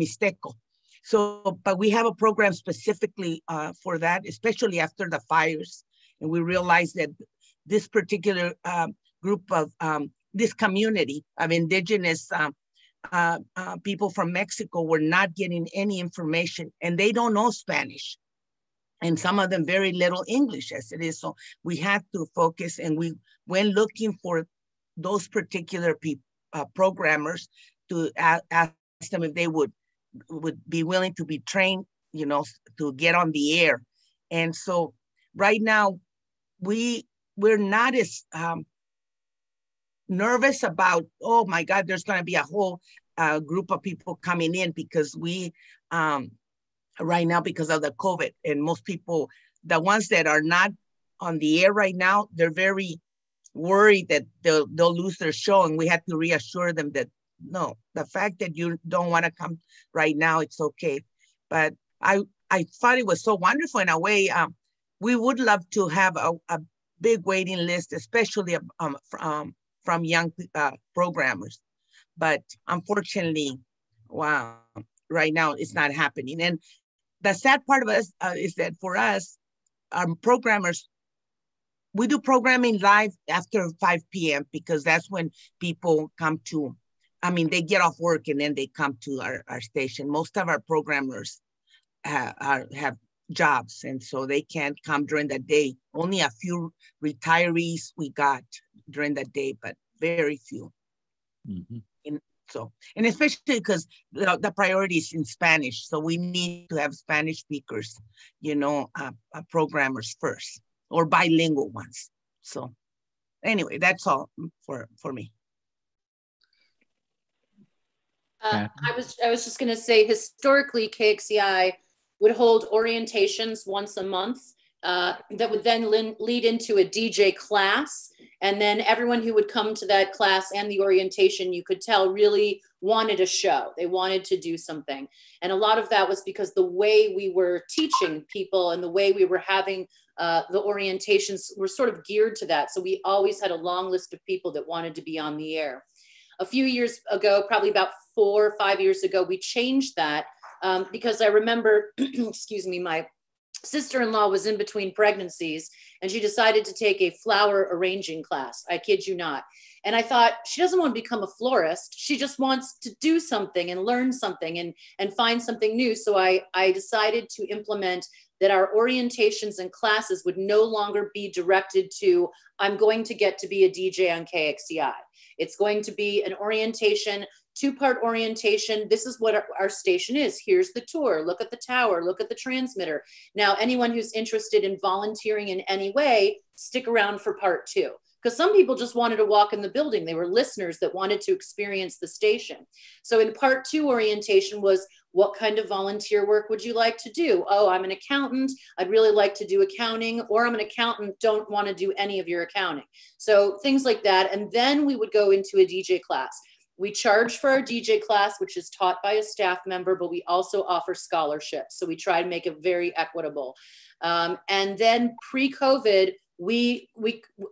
Mixteco. So, but we have a program specifically for that, especially after the fires. And we realized that this particular group of, this community of indigenous people from Mexico were not getting any information, and they don't know Spanish. And some of them very little English as it is. So we had to focus, and we went looking for those particular programmers to ask them if they would be willing to be trained, you know, to get on the air. And so right now, we're not as nervous about, oh my God, there's going to be a whole group of people coming in, because we, right now, because of the COVID, and most people, the ones that are not on the air right now, they're very worried that they'll lose their show. And we had to reassure them that, no, the fact that you don't want to come right now, it's okay. But I thought it was so wonderful in a way. We would love to have a big waiting list, especially from young programmers. But unfortunately, wow, right now it's not happening. And the sad part of us is that for us, programmers, we do programming live after 5 p.m. because that's when people come to, I mean, they get off work and then they come to our station. Most of our programmers have jobs, and so they can't come during the day. Only a few retirees we got during the day, but very few. Mm-hmm. And especially because the priority is in Spanish. So we need to have Spanish speakers, you know, programmers first, or bilingual ones. So anyway, that's all for me. I was just going to say, historically, KXCI would hold orientations once a month that would then lead into a DJ class. And then everyone who would come to that class and the orientation, you could tell, really wanted a show. They wanted to do something. And a lot of that was because the way we were teaching people and the way we were having the orientations were sort of geared to that. So we always had a long list of people that wanted to be on the air. A few years ago, probably about 4 or 5 years ago, we changed that because I remember, excuse me, my sister-in-law was in between pregnancies and she decided to take a flower arranging class. I kid you not. And I thought, she doesn't want to become a florist. She just wants to do something and learn something and find something new. So I decided to implement that our orientations and classes would no longer be directed to, I'm going to get to be a DJ on KXCI. It's going to be an orientation, 2-part orientation. This is what our station is. Here's the tour. Look at the tower. Look at the transmitter. Now, anyone who's interested in volunteering in any way, stick around for part 2. Because some people just wanted to walk in the building. They were listeners that wanted to experience the station. So in part 2 orientation was, what kind of volunteer work would you like to do? Oh, I'm an accountant. I'd really like to do accounting. Or I'm an accountant, don't want to do any of your accounting. So things like that. And then we would go into a DJ class. We charge for our DJ class, which is taught by a staff member, but we also offer scholarships. So we try to make it very equitable. And then pre-COVID,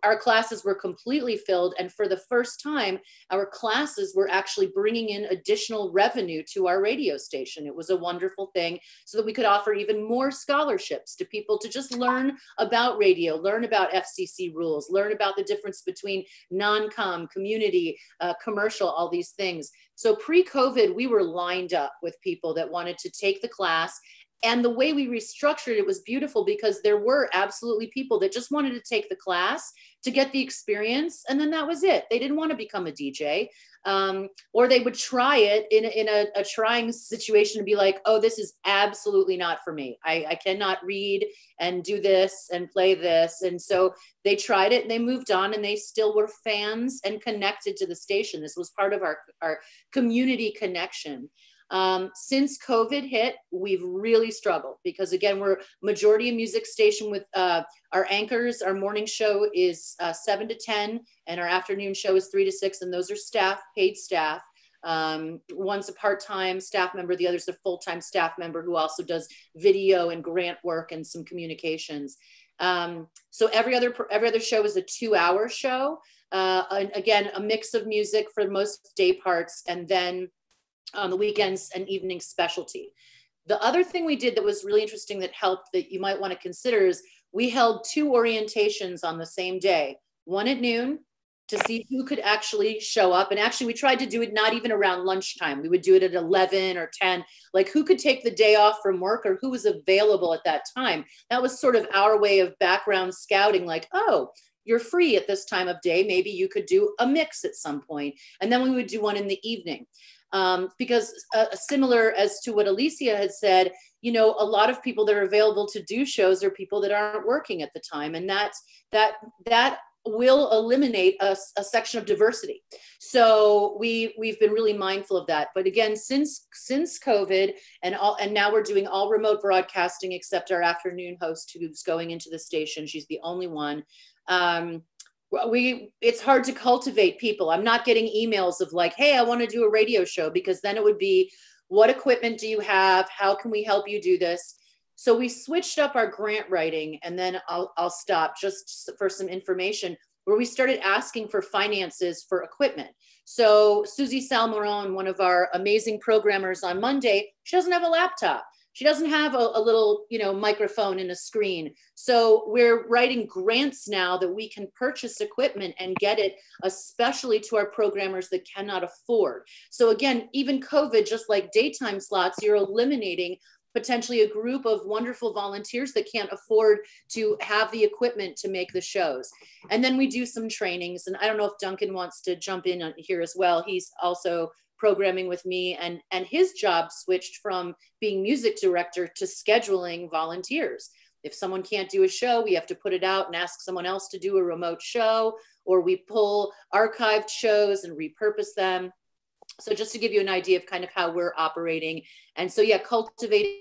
our classes were completely filled. And for the first time, our classes were actually bringing in additional revenue to our radio station. It was a wonderful thing so that we could offer even more scholarships to people to just learn about radio, learn about FCC rules, learn about the difference between non-com, community, commercial, all these things. So pre-COVID, we were lined up with people that wanted to take the class. And the way we restructured it was beautiful because there were absolutely people that just wanted to take the class to get the experience. And then that was it. They didn't want to become a DJ, or they would try it in a trying situation and be like, oh, this is absolutely not for me. I cannot read and do this and play this. And so they tried it and they moved on and they still were fans and connected to the station. This was part of our community connection. Since COVID hit, we've really struggled because again, we're majority a music station with our anchors. Our morning show is 7 to 10 and our afternoon show is 3 to 6. And those are staff, paid staff. One's a part-time staff member. The other's a full-time staff member who also does video and grant work and some communications. So every other show is a 2-hour show. And again, a mix of music for most day parts. And then on the weekends and evening specialty. The other thing we did that was really interesting that helped that you might want to consider is we held 2 orientations on the same day, one at noon to see who could actually show up. And actually we tried to do it not even around lunchtime. We would do it at 11 or 10, like who could take the day off from work or who was available at that time. That was sort of our way of background scouting, like, oh, you're free at this time of day. Maybe you could do a mix at some point. And then we would do one in the evening. Because similar as to what Alicia had said, you know, a lot of people that are available to do shows are people that aren't working at the time. And that will eliminate a section of diversity. So we've been really mindful of that. But again, since COVID and now we're doing all remote broadcasting except our afternoon host who's going into the station. She's the only one. It's hard to cultivate people. I'm not getting emails of like, hey, I want to do a radio show, because then it would be, what equipment do you have? How can we help you do this? So we switched up our grant writing, and then I'll stop just for some information, where we started asking for finances for equipment. So Susie Salmeron, one of our amazing programmers on Monday, she doesn't have a laptop. She doesn't have a little, you know, microphone and a screen. So we're writing grants now that we can purchase equipment and get it, especially to our programmers that cannot afford. So again, even COVID, just like daytime slots, you're eliminating potentially a group of wonderful volunteers that can't afford to have the equipment to make the shows. And then we do some trainings. And I don't know if Duncan wants to jump in here as well. He's also programming with me, and his job switched from being music director to scheduling volunteers. If someone can't do a show, we have to put it out and ask someone else to do a remote show, or we pull archived shows and repurpose them. So just to give you an idea of kind of how we're operating. And so, yeah, cultivating.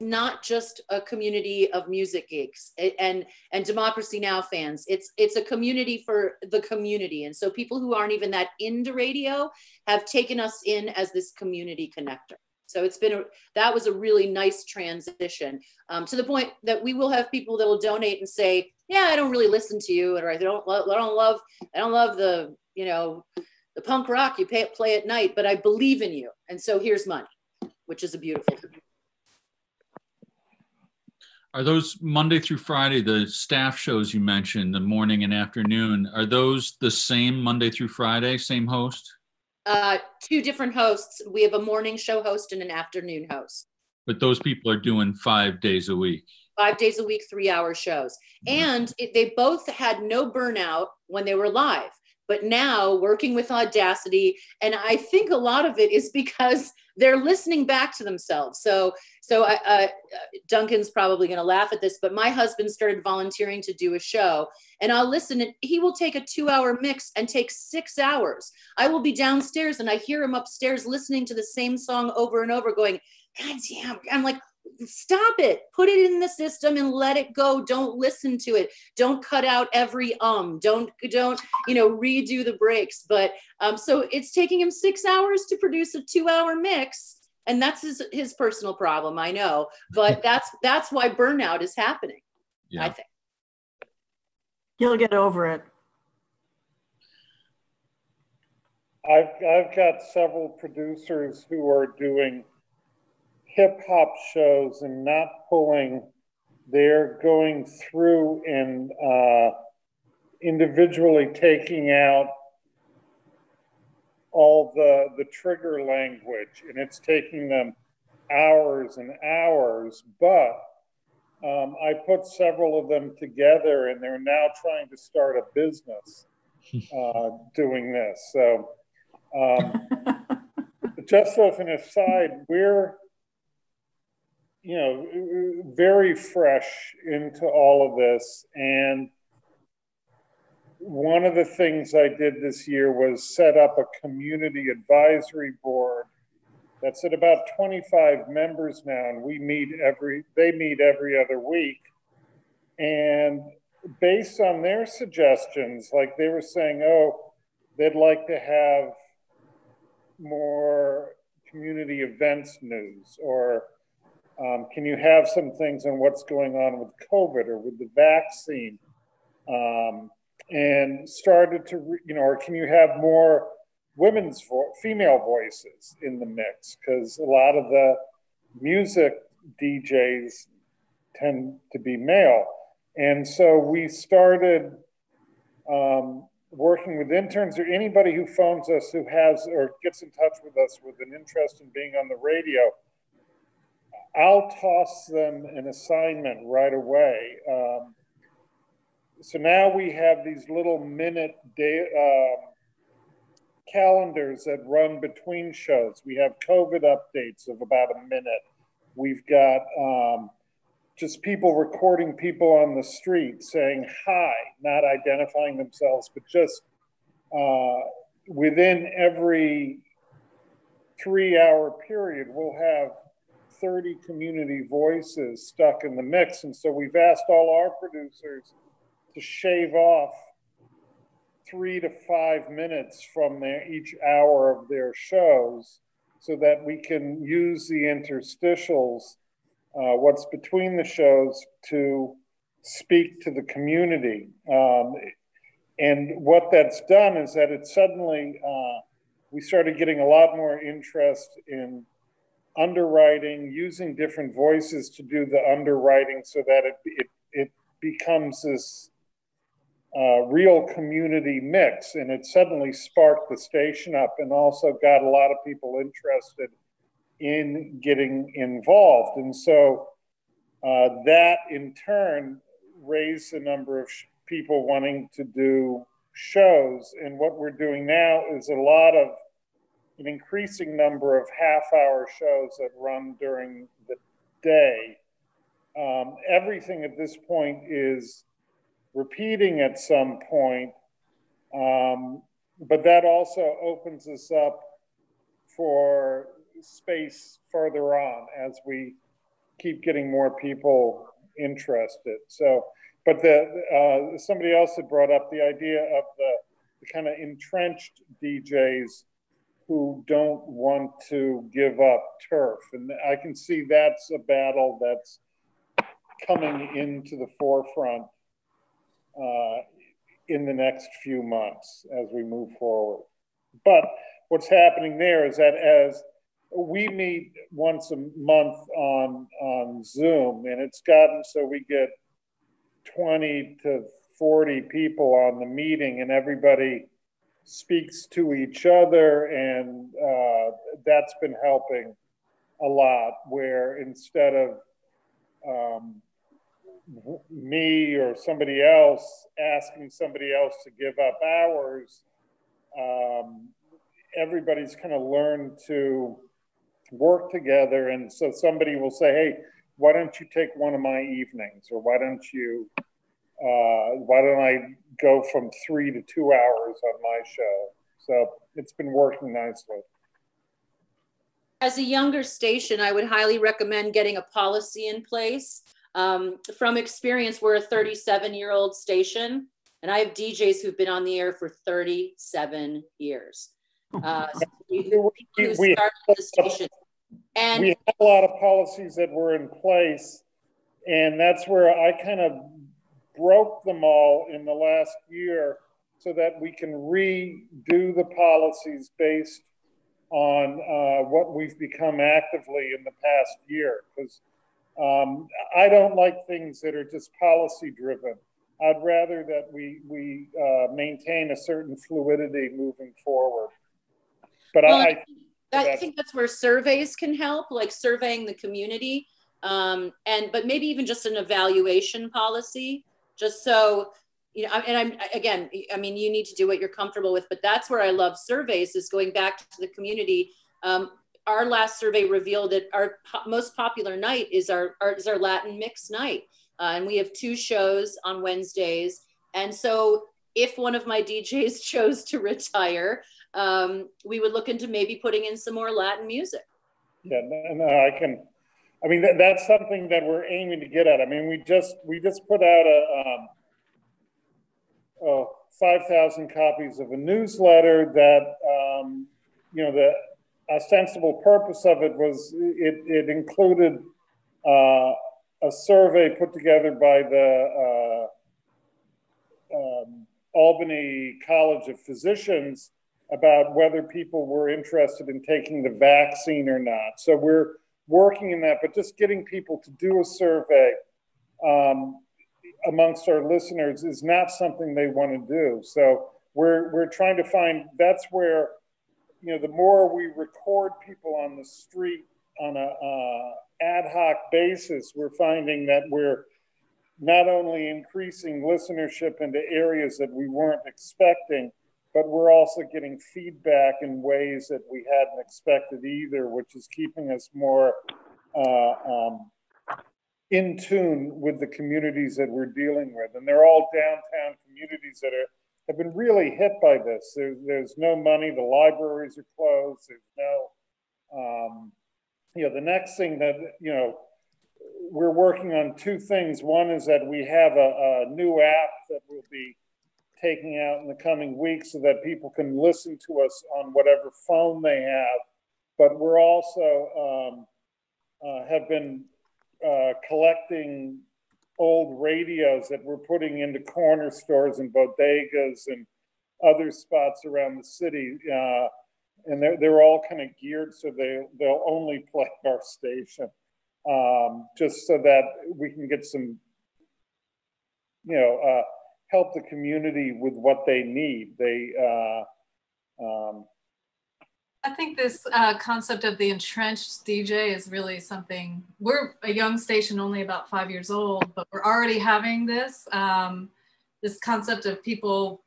Not just a community of music geeks and Democracy Now! Fans. It's a community for the community. And so people who aren't even that into radio have taken us in as this community connector. So it's been that was a really nice transition, to the point that we will have people that will donate and say, yeah, I don't really listen to you, or I don't love the, you know, the punk rock you play at night, but I believe in you. And so here's money, which is a beautiful thing. Are those Monday through Friday, the staff shows you mentioned, the morning and afternoon, are those the same Monday through Friday, same host? Two different hosts. We have a morning show host and an afternoon host. But those people are doing 5 days a week. 5 days a week, 3-hour shows. And they both had no burnout when they were live. But now working with Audacity, and I think a lot of it is because they're listening back to themselves. So Duncan's probably going to laugh at this, but my husband started volunteering to do a show, and I'll listen, and he will take a 2-hour mix and take 6 hours. I will be downstairs and I hear him upstairs listening to the same song over and over going, God damn. I'm like, stop it, put it in the system and let it go. Don't listen to it. Don't cut out every don't, you know, redo the breaks. But so it's taking him 6 hours to produce a 2-hour mix. And that's his personal problem, I know, but that's why burnout is happening. Yeah. I think he'll get over it. I've got several producers who are doing hip hop shows and not pulling. They're going through and individually taking out all the trigger language, and it's taking them hours and hours, but I put several of them together, and they're now trying to start a business doing this. So just as an aside, we're, you know, very fresh into all of this, and one of the things I did this year was set up a community advisory board that's at about 25 members now, and they meet every other week. And based on their suggestions, like they were saying, oh, they'd like to have more community events news, or can you have some things on what's going on with COVID or with the vaccine? And started to, you know, or can you have more female voices in the mix, because a lot of the music DJs tend to be male. And so we started working with interns or anybody who phones us who has or gets in touch with us with an interest in being on the radio. I'll toss them an assignment right away. So now we have these little minute calendars that run between shows. We have COVID updates of about a minute. We've got just people recording people on the street saying hi, not identifying themselves, but just within every 3-hour period, we'll have 30 community voices stuck in the mix. And so we've asked all our producers to shave off 3 to 5 minutes from each hour of their shows so that we can use the interstitials, what's between the shows, to speak to the community. And what that's done is that it suddenly, we started getting a lot more interest in underwriting, using different voices to do the underwriting so that it becomes this real community mix. And it suddenly sparked the station up and also got a lot of people interested in getting involved. And so that in turn raised the number of people wanting to do shows. And what we're doing now is an increasing number of half-hour shows that run during the day. Everything at this point is repeating at some point, but that also opens us up for space further on as we keep getting more people interested. So, but somebody else had brought up the idea of the kind of entrenched DJs who don't want to give up turf. And I can see that's a battle that's coming into the forefront in the next few months as we move forward. But what's happening there is that as we meet once a month on Zoom, and it's gotten so we get 20 to 40 people on the meeting, and everybody speaks to each other, and that's been helping a lot, where instead of me or somebody else asking somebody else to give up hours, everybody's kind of learned to work together. And so somebody will say, hey, why don't you take one of my evenings? Or why don't I go from 3 to 2 hours on my show? So it's been working nicely. As a younger station, I would highly recommend getting a policy in place. From experience, we're a 37-year-old station, and I have DJs who've been on the air for 37 years. We have a lot of policies that were in place, and that's where I kind of broke them all in the last year so that we can redo the policies based on what we've become actively in the past year. Because I don't like things that are just policy driven. I'd rather that we maintain a certain fluidity moving forward. But well, I think that's where surveys can help, like surveying the community, but maybe even just an evaluation policy, just so, you know, I mean, you need to do what you're comfortable with, but that's where I love surveys, is going back to the community. Our last survey revealed that our most popular night is our Latin mix night. And we have 2 shows on Wednesdays. And so if one of my DJs chose to retire, we would look into maybe putting in some more Latin music. Yeah, no, I mean, that's something that we're aiming to get at. I mean, we just put out 5,000 copies of a newsletter that, you know, the ostensible purpose of it was it included a survey put together by the Albany College of Physicians about whether people were interested in taking the vaccine or not. So we're working in that, but just getting people to do a survey amongst our listeners is not something they want to do. So we're trying to find, that's where, you know, the more we record people on the street on a ad hoc basis, we're finding that we're not only increasing listenership into areas that we weren't expecting, but we're also getting feedback in ways that we hadn't expected either, which is keeping us more in tune with the communities that we're dealing with. And they're all downtown communities that have been really hit by this. There's no money, the libraries are closed, there's no, you know, the next thing that, you know, we're working on two things. One is that we have a new app that we'll be taking out in the coming weeks so that people can listen to us on whatever phone they have. But we're also have been collecting old radios that we're putting into corner stores and bodegas and other spots around the city. And they're all kind of geared so they'll only play our station, just so that we can get some, you know, help the community with what they need. I think this concept of the entrenched DJ is really something. We're a young station, only about 5 years old, but we're already having this this concept of people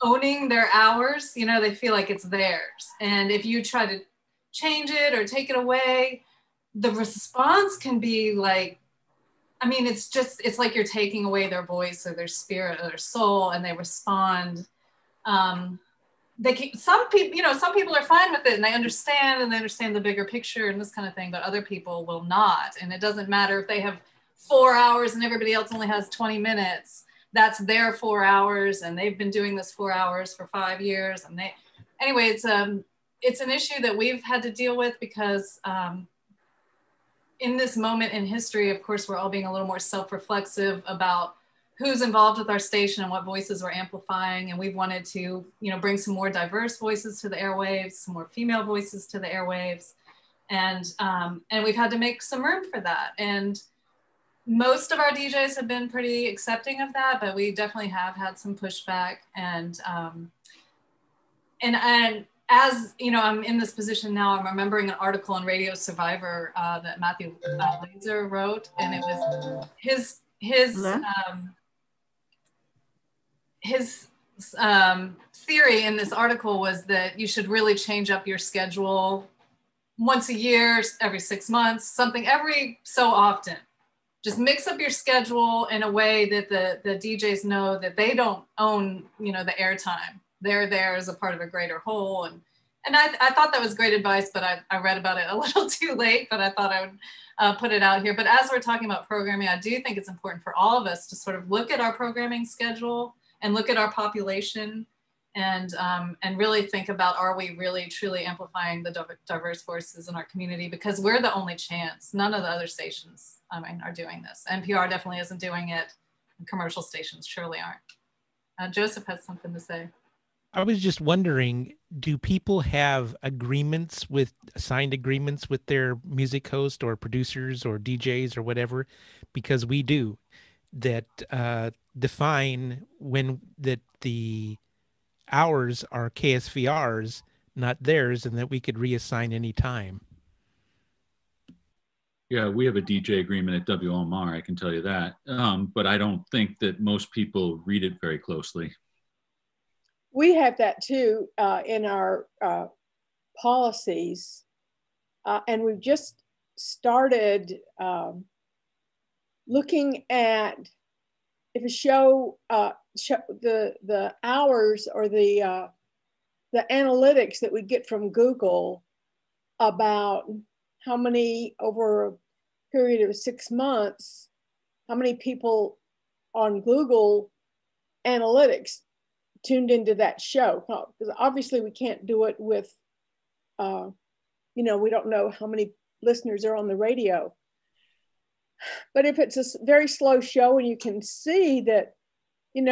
owning their hours. You know, they feel like it's theirs, and if you try to change it or take it away, the response can be like, I mean, it's like you're taking away their voice or their spirit or their soul, and they respond. Some people are fine with it and they understand the bigger picture and this kind of thing, but other people will not. And it doesn't matter if they have 4 hours and everybody else only has 20 minutes. That's their 4 hours, and they've been doing this 4 hours for 5 years. And anyway, it's an issue that we've had to deal with because in this moment in history, of course, we're all being a little more self-reflexive about who's involved with our station and what voices we're amplifying. And we've wanted to, you know, bring some more diverse voices to the airwaves, some more female voices to the airwaves. And we've had to make some room for that. And most of our DJs have been pretty accepting of that, but we definitely have had some pushback. And as you know, I'm in this position now, I'm remembering an article on Radio Survivor that Matthew Laser wrote, and it was his theory in this article was that you should really change up your schedule once a year, every 6 months, something every so often. Just mix up your schedule in a way that the DJs know that they don't own, you know, the airtime. They're there as a part of a greater whole. And I thought that was great advice, but I read about it a little too late, but I thought I would put it out here. But as we're talking about programming, I do think it's important for all of us to sort of look at our programming schedule and look at our population and really think about, are we really truly amplifying the diverse voices in our community? Because we're the only chance. None of the other stations, are doing this. NPR definitely isn't doing it. And commercial stations surely aren't. Joseph has something to say. I was just wondering, do people have signed agreements with their music host or producers or DJs or whatever? Because we do, that define that the hours are KSVR's, not theirs, and that we could reassign any time. Yeah, we have a DJ agreement at WMR, I can tell you that. But I don't think that most people read it very closely. We have that too in our policies. And we've just started looking at if a show, the hours or the analytics that we get from Google about how many over a period of 6 months, how many people on Google Analytics tuned into that show. Because obviously we can't do it with, we don't know how many listeners are on the radio. But if it's a very slow show and you can see that, in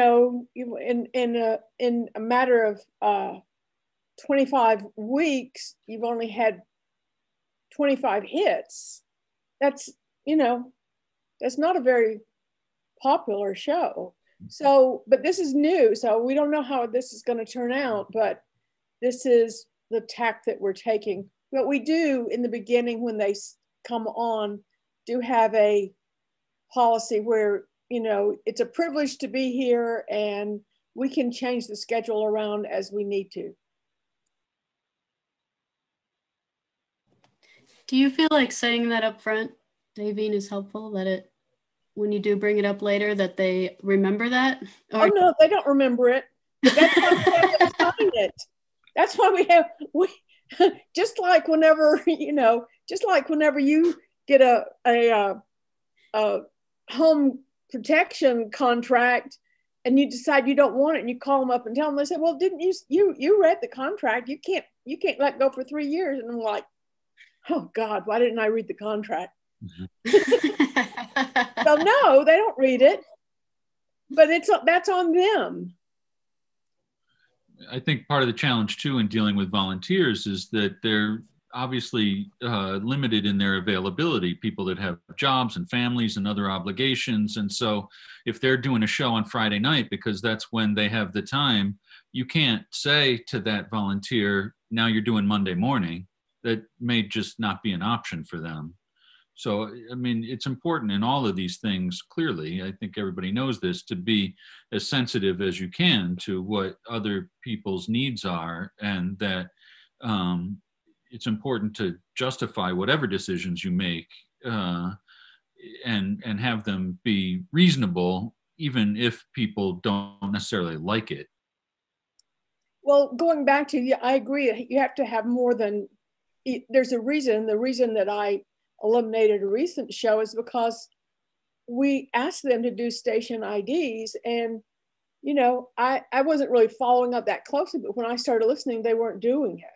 a matter of 25 weeks, you've only had 25 hits. That's, you know, that's not a very popular show. So, but this is new, so we don't know how this is going to turn out, but this is the tack that we're taking. But we do, in the beginning, when they come on, do have a policy where, you know, it's a privilege to be here and we can change the schedule around as we need to. Do you feel like saying that up front, Davine, is helpful, that it, when you do bring it up later, that they remember that? Or... Oh no, they don't remember it. But that's why we have to sign it. That's why we just like whenever, you know, just like whenever you get a home protection contract and you decide you don't want it and you call them up and tell them, they say, well, didn't you read the contract? You can't let go for 3 years. And I'm like, oh God, why didn't I read the contract? So no, they don't read it, but that's on them. I think part of the challenge too in dealing with volunteers is that they're obviously limited in their availability, people that have jobs and families and other obligations. And so if they're doing a show on Friday night, because that's when they have the time, you can't say to that volunteer, now you're doing Monday morning. That may just not be an option for them. So, I mean, it's important in all of these things, clearly, I think everybody knows this, to be as sensitive as you can to what other people's needs are, and that it's important to justify whatever decisions you make and have them be reasonable, even if people don't necessarily like it. Well, going back to, yeah, I agree, you have to have more than, there's a reason. The reason that I eliminated a recent show is because we asked them to do station IDs, and you know, I wasn't really following up that closely, but when I started listening, they weren't doing it.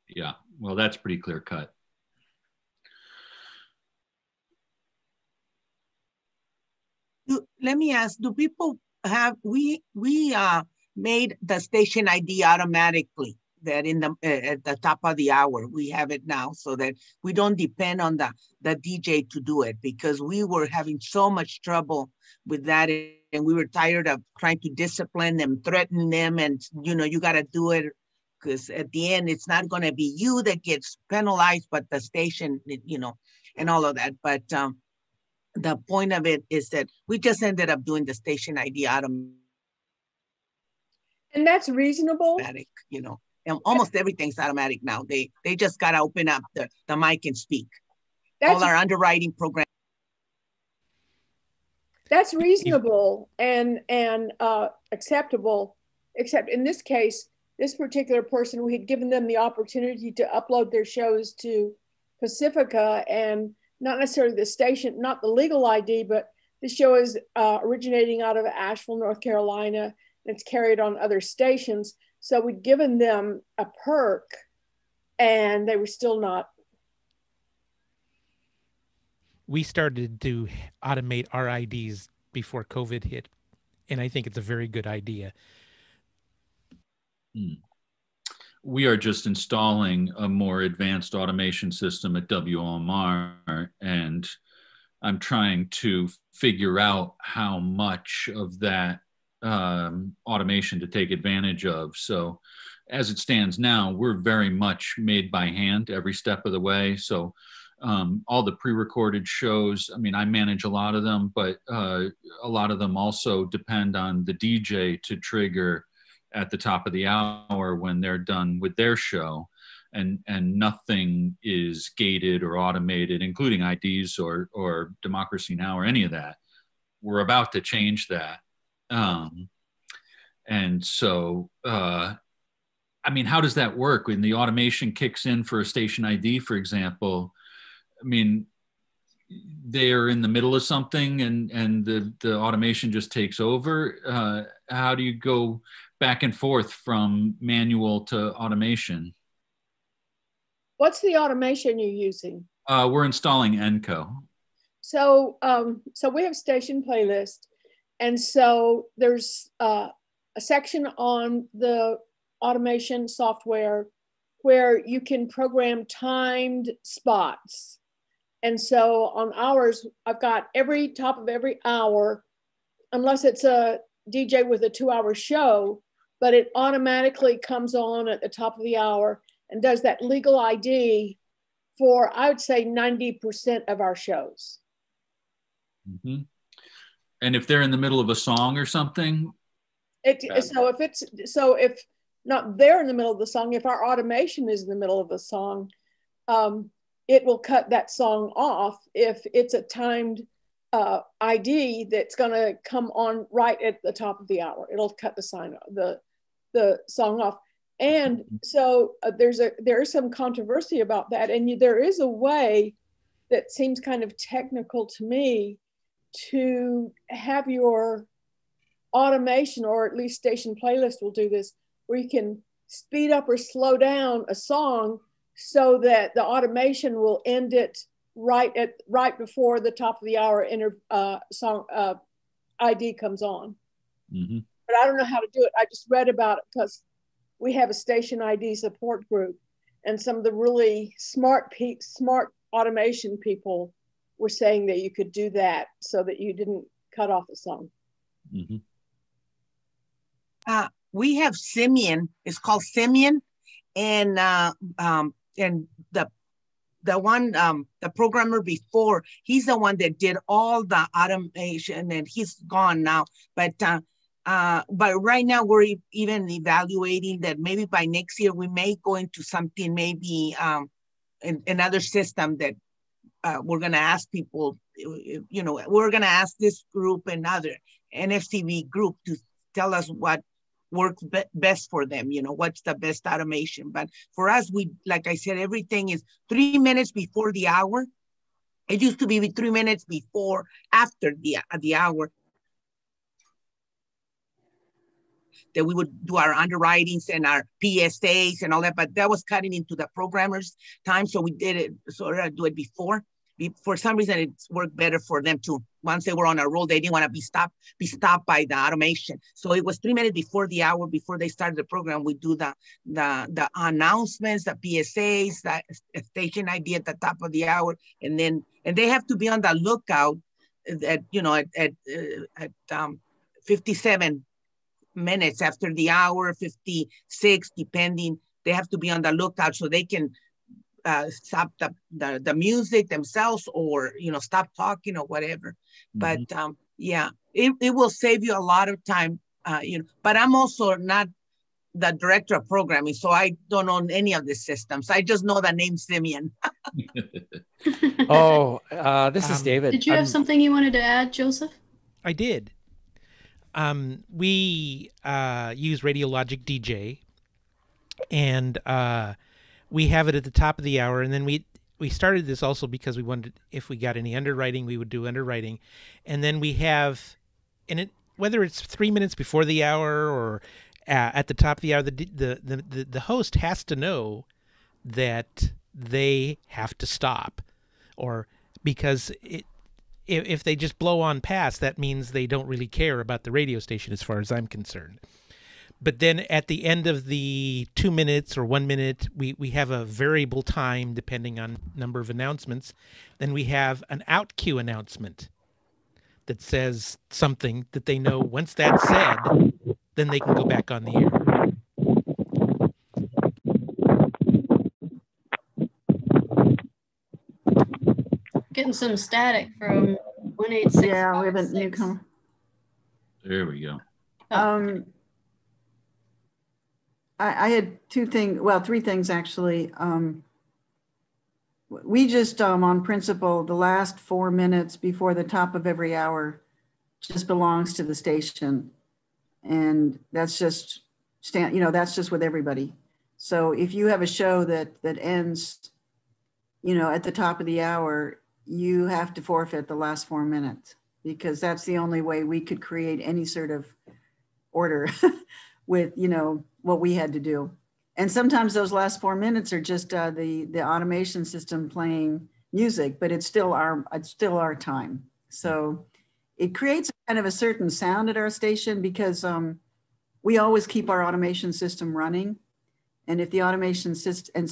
Yeah, well, that's pretty clear cut. Let me ask, do people have, we made the station ID automatically, that in the at the top of the hour we have it now, so that we don't depend on the DJ to do it, because we were having so much trouble with that, and we were tired of trying to discipline them, threaten them, and you know, you got to do it, because at the end it's not going to be you that gets penalized, but the station, you know, and all of that. But the point of it is that we just ended up doing the station ID automatic, and that's reasonable, you know. And almost everything's automatic now. They just got to open up the mic and speak. All our underwriting program. That's reasonable and acceptable, except in this case, this particular person, we had given them the opportunity to upload their shows to Pacifica, and not necessarily the station, not the legal ID, but the show is originating out of Asheville, North Carolina, and it's carried on other stations. So we'd given them a perk and they were still not. We started to automate our IDs before COVID hit, and I think it's a very good idea. We are just installing a more advanced automation system at WOMR, and I'm trying to figure out how much of that automation to take advantage of. So as it stands now, we're very much made by hand every step of the way. So all the pre-recorded shows, I mean, I manage a lot of them, but a lot of them also depend on the DJ to trigger at the top of the hour when they're done with their show. And nothing is gated or automated, including IDs or Democracy Now! Or any of that. We're about to change that. And so, I mean, how does that work when the automation kicks in for a station ID, for example? I mean, they're in the middle of something and the automation just takes over. How do you go back and forth from manual to automation? What's the automation you're using? We're installing Enco. So, so we have station playlist. And so there's a section on the automation software where you can program timed spots. And so on ours, I've got every top of every hour, unless it's a DJ with a 2-hour show, but it automatically comes on at the top of the hour and does that legal ID for, I would say, 90% of our shows. Mm-hmm. And if they're in the middle of a song or something? So if not they're in the middle of the song, if our automation is in the middle of a song, it will cut that song off. If it's a timed ID that's going to come on right at the top of the hour, it'll cut the song off. And so there is some controversy about that, and there is a way that seems kind of technical to me to have your automation, or at least Station Playlist will do this, where you can speed up or slow down a song so that the automation will end it right before the top of the hour song ID comes on. Mm-hmm. But I don't know how to do it. I just read about it because we have a station ID support group, and some of the really smart automation people were saying that you could do that so that you didn't cut off the song. Mm-hmm. We have Simeon. It's called Simeon, and the programmer before, he's the one that did all the automation, and he's gone now. But right now we're even evaluating that maybe by next year we may go into something, maybe another system that we're going to ask people, we're going to ask this group and other NFCB group to tell us what works best for them, what's the best automation. But for us, like I said, everything is 3 minutes before the hour. It used to be 3 minutes after the hour that we would do our underwritings and our PSAs and all that, but that was cutting into the programmer's time. So we did it, sort of do it before. For some reason, it's worked better for them too. Once they were on a roll, they didn't want to be stopped by the automation. So it was 3 minutes before the hour, before they started the program. We do the announcements, the PSAs, the station ID at the top of the hour, and they have to be on the lookout at 57 minutes after the hour, 56, depending. They have to be on the lookout so they can stop the music themselves, or stop talking or whatever. Mm-hmm. But yeah, it will save you a lot of time. But I'm also not the director of programming, so I don't own any of the systems. I just know the name Simeon. This is David. Did you have something you wanted to add, Joseph? I did. We use Radiologic DJ, and we have it at the top of the hour. And then we started this also because we wanted, if we got any underwriting, we would do underwriting. And then we have, whether it's 3 minutes before the hour or at the top of the hour, the host has to know that they have to stop, or because if they just blow on past, that means they don't really care about the radio station as far as I'm concerned. But then at the end of the 2 minutes or 1 minute, we have a variable time depending on number of announcements. Then we have an out cue announcement that says something that they know. Once that's said, then they can go back on the air. Getting some static from 186. Yeah, we have a newcomer. There we go. I had three things actually. We just, on principle, the last 4 minutes before the top of every hour just belongs to the station. And that's just, that's just with everybody. So if you have a show that ends, at the top of the hour, you have to forfeit the last 4 minutes, because that's the only way we could create any sort of order with, what we had to do. And sometimes those last 4 minutes are just the automation system playing music, but it's still our time. So it creates kind of a certain sound at our station, because we always keep our automation system running. And if the automation system, we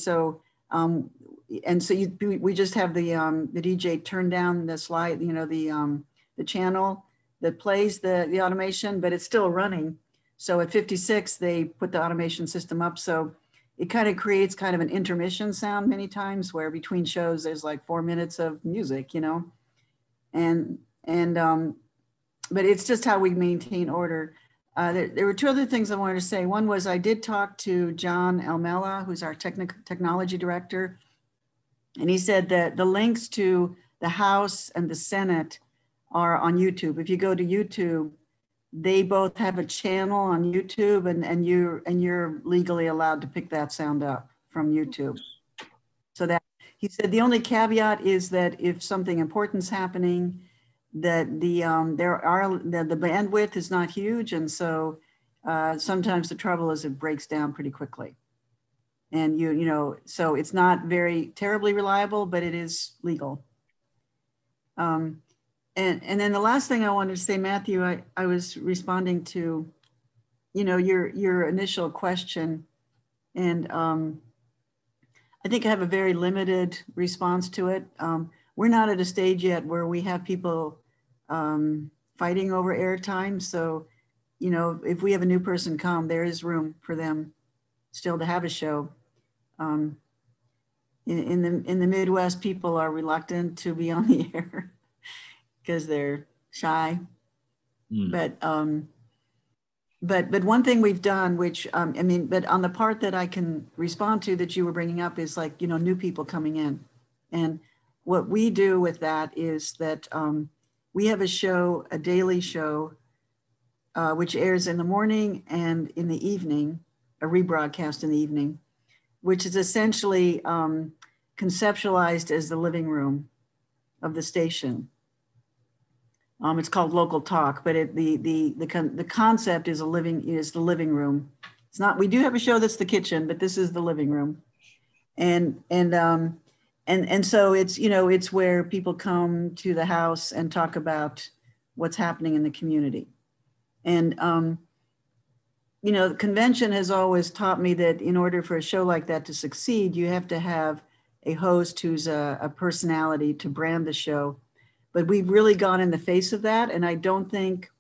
just have the DJ turn down the slide, the channel that plays the automation, but it's still running. So at 56, they put the automation system up. So it kind of creates kind of an intermission sound many times, where between shows, there's like 4 minutes of music, but it's just how we maintain order. There were two other things I wanted to say. One was I did talk to John Almela, who's our technology director. And he said that the links to the House and the Senate are on YouTube. If you go to YouTube, they both have a channel on YouTube, and you're legally allowed to pick that sound up from YouTube. So that, he said, the only caveat is that if something important's happening, that the bandwidth is not huge, and so sometimes the trouble is it breaks down pretty quickly. And so it's not very terribly reliable, but it is legal. And then the last thing I wanted to say, Matthew, I was responding to, your initial question, and I think I have a very limited response to it. We're not at a stage yet where we have people fighting over airtime. So, if we have a new person come, there is room for them still to have a show. In the Midwest, people are reluctant to be on the air because they're shy. But one thing we've done, which but on the part that I can respond to that you were bringing up, is like new people coming in, and what we do with that is that we have a show, a daily show, which airs in the morning and in the evening, a rebroadcast in the evening, which is essentially conceptualized as the living room of the station. It's called Local Talk, but the concept is the living room. It's not. We do have a show that's the kitchen, but this is the living room, and so it's it's where people come to the house and talk about what's happening in the community, and the convention has always taught me that in order for a show like that to succeed, you have to have a host who's a personality to brand the show. But we've really gone in the face of that, and I don't think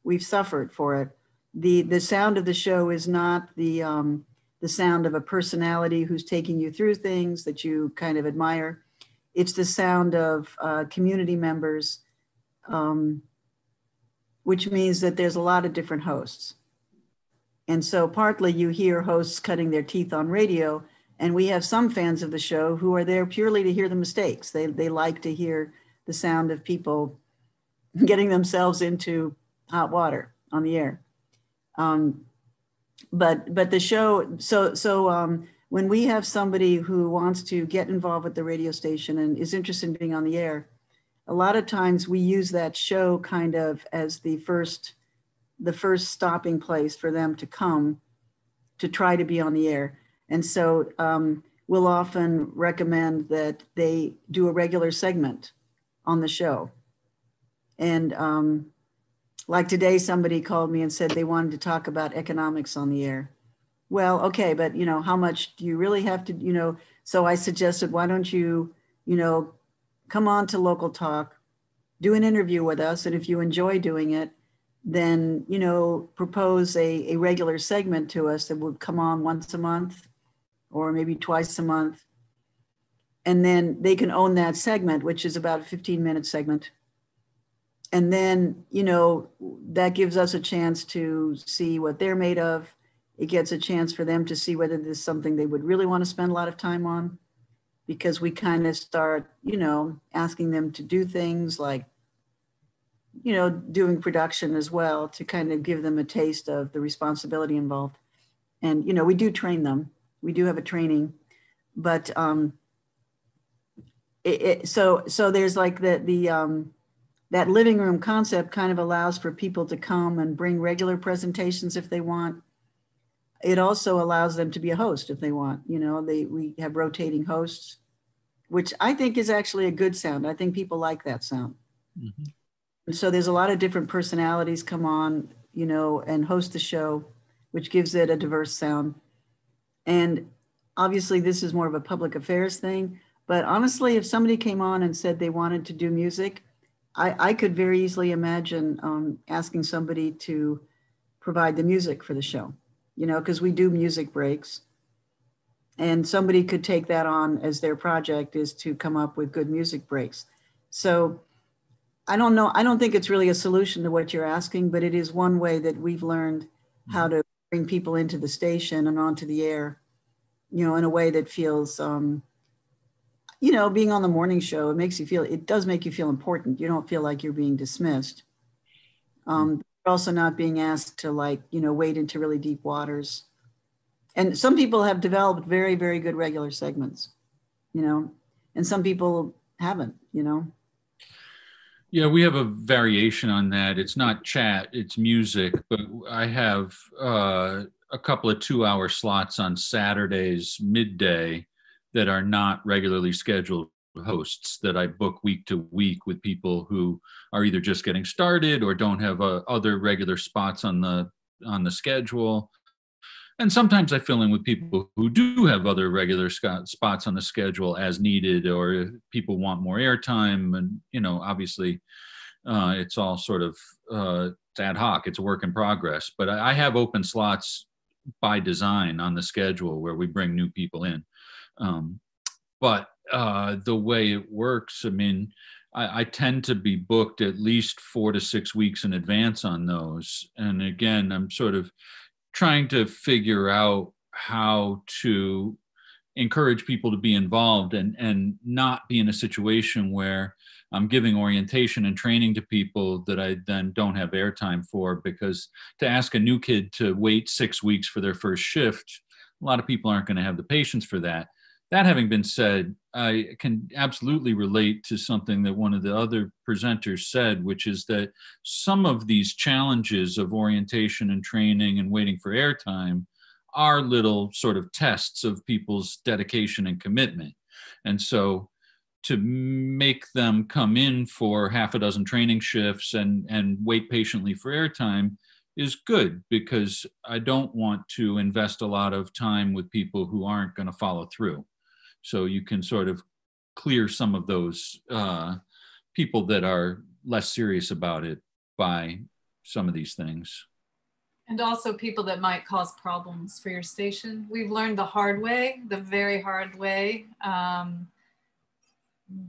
we've suffered for it. The sound of the show is not the sound of a personality who's taking you through things that you kind of admire. It's the sound of community members, which means that there's a lot of different hosts. And so partly you hear hosts cutting their teeth on radio, and we have some fans of the show who are there purely to hear the mistakes. They like to hear the sound of people getting themselves into hot water on the air. But the show, so when we have somebody who wants to get involved with the radio station and is interested in being on the air, a lot of times we use that show kind of as the first stopping place for them to come to try to be on the air. And so we'll often recommend that they do a regular segment on the show. And like today, somebody called me and said they wanted to talk about economics on the air. Well, okay, but how much do you really have to, so I suggested, why don't you, come on to Local Talk, do an interview with us. And if you enjoy doing it, then, propose a regular segment to us that would come on once a month or maybe twice a month. And then they can own that segment, which is about a 15-minute segment. And then, that gives us a chance to see what they're made of. It gets a chance for them to see whether this is something they would really want to spend a lot of time on, because we kind of start, asking them to do things like, doing production as well, to kind of give them a taste of the responsibility involved. And, we do train them. We do have a training, but so there's like that living room concept kind of allows for people to come and bring regular presentations if they want. It also allows them to be a host if they want. We have rotating hosts, which I think is actually a good sound. I think people like that sound. Mm-hmm. And so there's a lot of different personalities come on, and host the show. which gives it a diverse sound. And obviously this is more of a public affairs thing, but honestly, if somebody came on and said they wanted to do music, I could very easily imagine asking somebody to provide the music for the show, you know, because we do music breaks. And somebody could take that on as their project, is to come up with good music breaks. So I don't know, I don't think it's really a solution to what you're asking, but it is one way that we've learned how to bring people into the station and onto the air, you know, in a way that feels, you know, being on the morning show, it does make you feel important. You don't feel like you're being dismissed. You're also not being asked to, like, you know, wade into really deep waters. And some people have developed very, very good regular segments, you know, and some people haven't, you know. Yeah, we have a variation on that. It's not chat, it's music, but I have a couple of 2-hour slots on Saturdays midday that are not regularly scheduled hosts that I book week to week with people who are either just getting started or don't have other regular spots on the schedule. And sometimes I fill in with people who do have other regular spots on the schedule as needed, or if people want more airtime. And, you know, obviously it's all sort of it's ad hoc. It's a work in progress. But I have open slots by design on the schedule where we bring new people in. But the way it works, I mean, I tend to be booked at least 4 to 6 weeks in advance on those. And again, I'm sort of trying to figure out how to encourage people to be involved and not be in a situation where I'm giving orientation and training to people that I then don't have airtime for, because to ask a new kid to wait 6 weeks for their first shift, a lot of people aren't going to have the patience for that. That having been said, I can absolutely relate to something that one of the other presenters said, which is that some of these challenges of orientation and training and waiting for airtime are little sort of tests of people's dedication and commitment. And so to make them come in for half a dozen training shifts and wait patiently for airtime is good, because I don't want to invest a lot of time with people who aren't going to follow through. So you can sort of clear some of those people that are less serious about it by some of these things. And also people that might cause problems for your station. We've learned the hard way, the very hard way.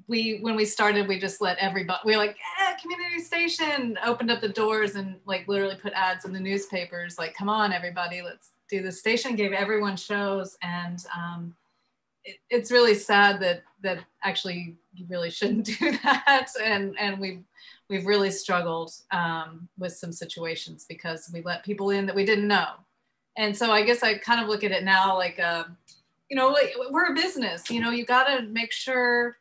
When we started, we just let everybody, we were like, yeah, community station, opened up the doors and like literally put ads in the newspapers, like, come on, everybody, let's do the station, gave everyone shows. And it's really sad that actually you really shouldn't do that. And we've really struggled with some situations because we let people in that we didn't know. And so I guess I kind of look at it now like, you know, we're a business, you know, you got to make sure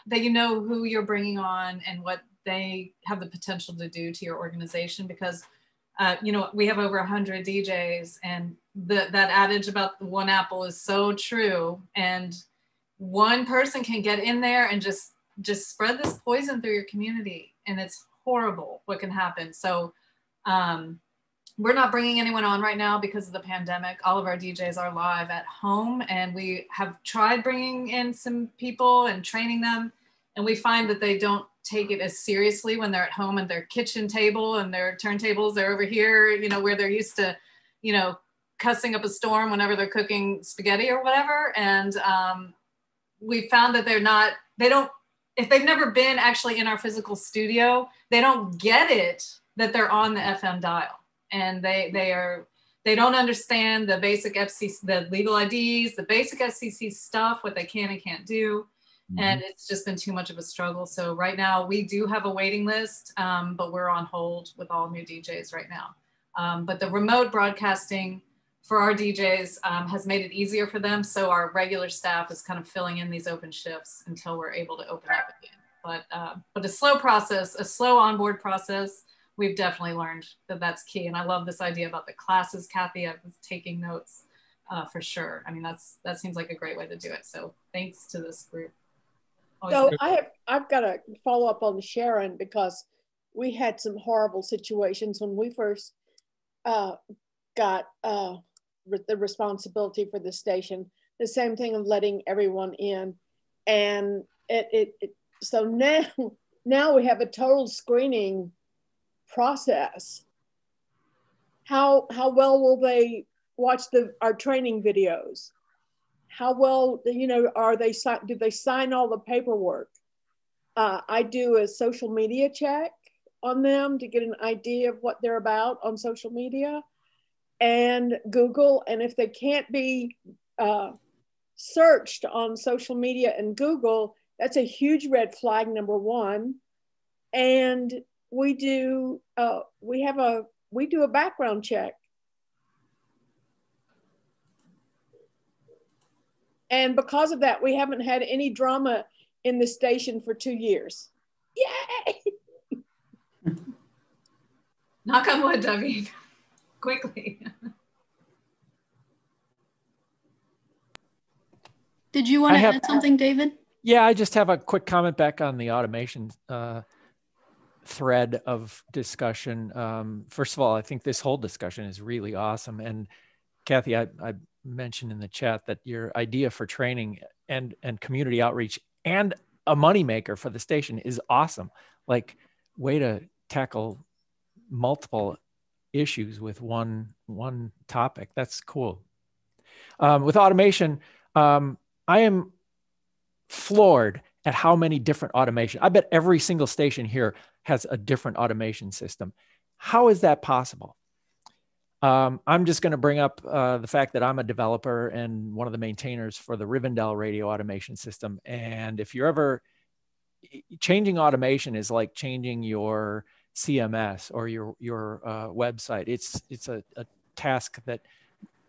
that you know who you're bringing on and what they have the potential to do to your organization, because you know, we have over 100 DJs, and that adage about the one apple is so true. And one person can get in there and just spread this poison through your community, and it's horrible what can happen. So we're not bringing anyone on right now because of the pandemic. All of our DJs are live at home, and we have tried bringing in some people and training them, and we find that they don't take it as seriously when they're at home at their kitchen table and their turntables are over here, you know, where they're used to, you know, cussing up a storm whenever they're cooking spaghetti or whatever. And we found that if they've never been actually in our physical studio, they don't get it that they're on the FM dial, and they don't understand the basic FCC, the legal IDs, the basic FCC stuff, what they can and can't do. And it's just been too much of a struggle. So right now we do have a waiting list, but we're on hold with all new DJs right now. But the remote broadcasting for our DJs has made it easier for them. So our regular staff is kind of filling in these open shifts until we're able to open up again. But a slow process, a slow onboard process, we've definitely learned that that's key. And I love this idea about the classes, Kathy. I was taking notes for sure. I mean, that seems like a great way to do it. So thanks to this group. So I've got to follow up on Sharon, because we had some horrible situations when we first got got the responsibility for the station. The same thing of letting everyone in. And so now we have a total screening process. How well will they watch our training videos? How well, you know, do they sign all the paperwork? I do a social media check on them to get an idea of what they're about on social media and Google. And if they can't be searched on social media and Google, that's a huge red flag, number one. And we do a background check. And because of that, we haven't had any drama in the station for 2 years. Yay! Knock on wood, Debbie. Quickly. Did you want to add something, David? Yeah, I just have a quick comment back on the automation thread of discussion. First of all, I think this whole discussion is really awesome. And Kathy, I mentioned in the chat that your idea for training and community outreach and a moneymaker for the station is awesome. Like, way to tackle multiple issues with one topic. That's cool. With automation, I am floored at how many different automation. I bet every single station here has a different automation system. How is that possible? I'm just going to bring up the fact that I'm a developer and one of the maintainers for the Rivendell radio automation system. And if you're ever changing automation is like changing your CMS or your website. It's a task that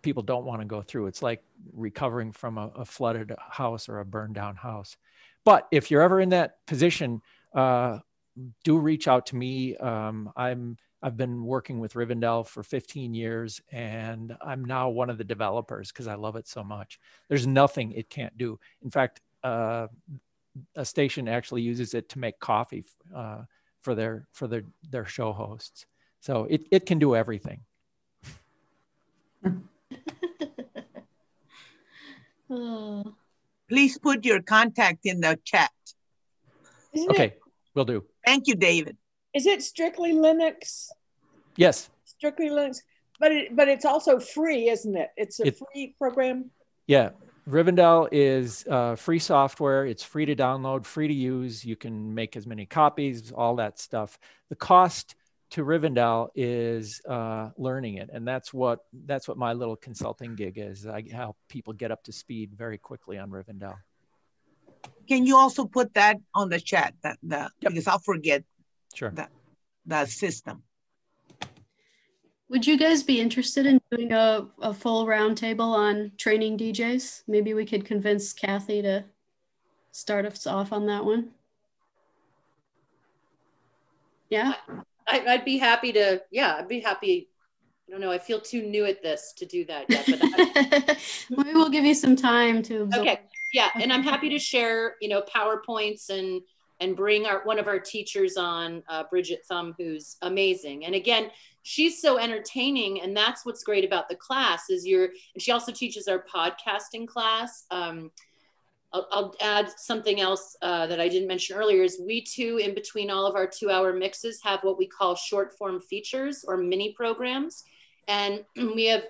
people don't want to go through. It's like recovering from a flooded house or a burned down house. But if you're ever in that position, do reach out to me. I've been working with Rivendell for 15 years, and I'm now one of the developers because I love it so much. There's nothing it can't do. In fact, a station actually uses it to make coffee for their show hosts. So it can do everything. Please put your contact in the chat. Okay, will do. Thank you, David. Is it strictly Linux? Yes. Strictly Linux, but it's also free, isn't it? It's a free program. Yeah, Rivendell is free software. It's free to download, free to use. You can make as many copies, all that stuff. The cost to Rivendell is learning it, and that's what my little consulting gig is. I help people get up to speed very quickly on Rivendell. Can you also put that on the chat? Because I'll forget. Sure. The system. Would you guys be interested in doing a full roundtable on training DJs? Maybe we could convince Kathy to start us off on that one. Yeah? I'd be happy to, I'd be happy. I don't know, I feel too new at this to do that yet. But maybe we'll give you some time to absorb. Okay, yeah, and I'm happy to share, PowerPoints and bring one of our teachers on, Bridget Thumb, who's amazing. And again, she's so entertaining, and that's what's great about the class is and she also teaches our podcasting class. I'll add something else that I didn't mention earlier is we too, in between all of our 2-hour mixes, have what we call short form features or mini programs. And they're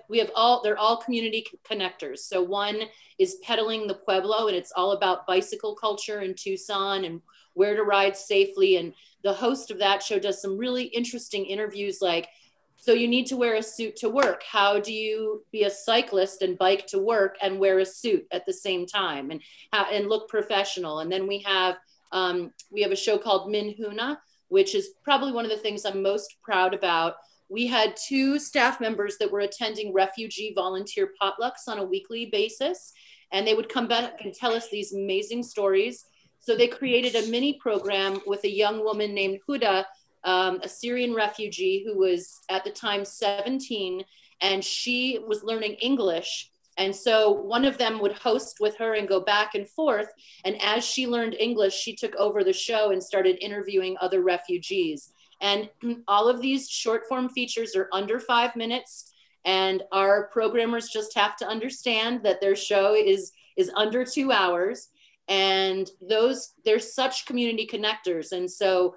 all community connectors. So one is Pedaling the Pueblo, and it's all about bicycle culture in Tucson and where to ride safely. And the host of that show does some really interesting interviews like, so you need to wear a suit to work. How do you be a cyclist and bike to work and wear a suit at the same time and look professional? And then we have a show called Minhuna, which is probably one of the things I'm most proud about. We had 2 staff members that were attending refugee volunteer potlucks on a weekly basis, and they would come back and tell us these amazing stories. So they created a mini program with a young woman named Huda, a Syrian refugee who was at the time 17, and she was learning English. And so one of them would host with her and go back and forth. And as she learned English, she took over the show and started interviewing other refugees. And all of these short form features are under 5 minutes. And our programmers just have to understand that their show is under 2 hours. And they're such community connectors. And so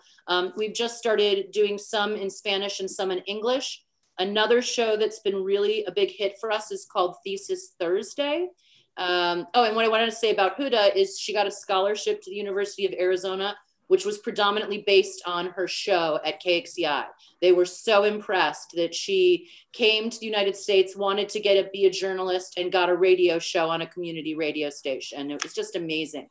we've just started doing some in Spanish and some in English. Another show that's been really a big hit for us is called Thesis Thursday. And what I wanted to say about Huda is she got a scholarship to the University of Arizona, which was predominantly based on her show at KXCI. They were so impressed that she came to the United States, wanted to be a journalist, and got a radio show on a community radio station. It was just amazing.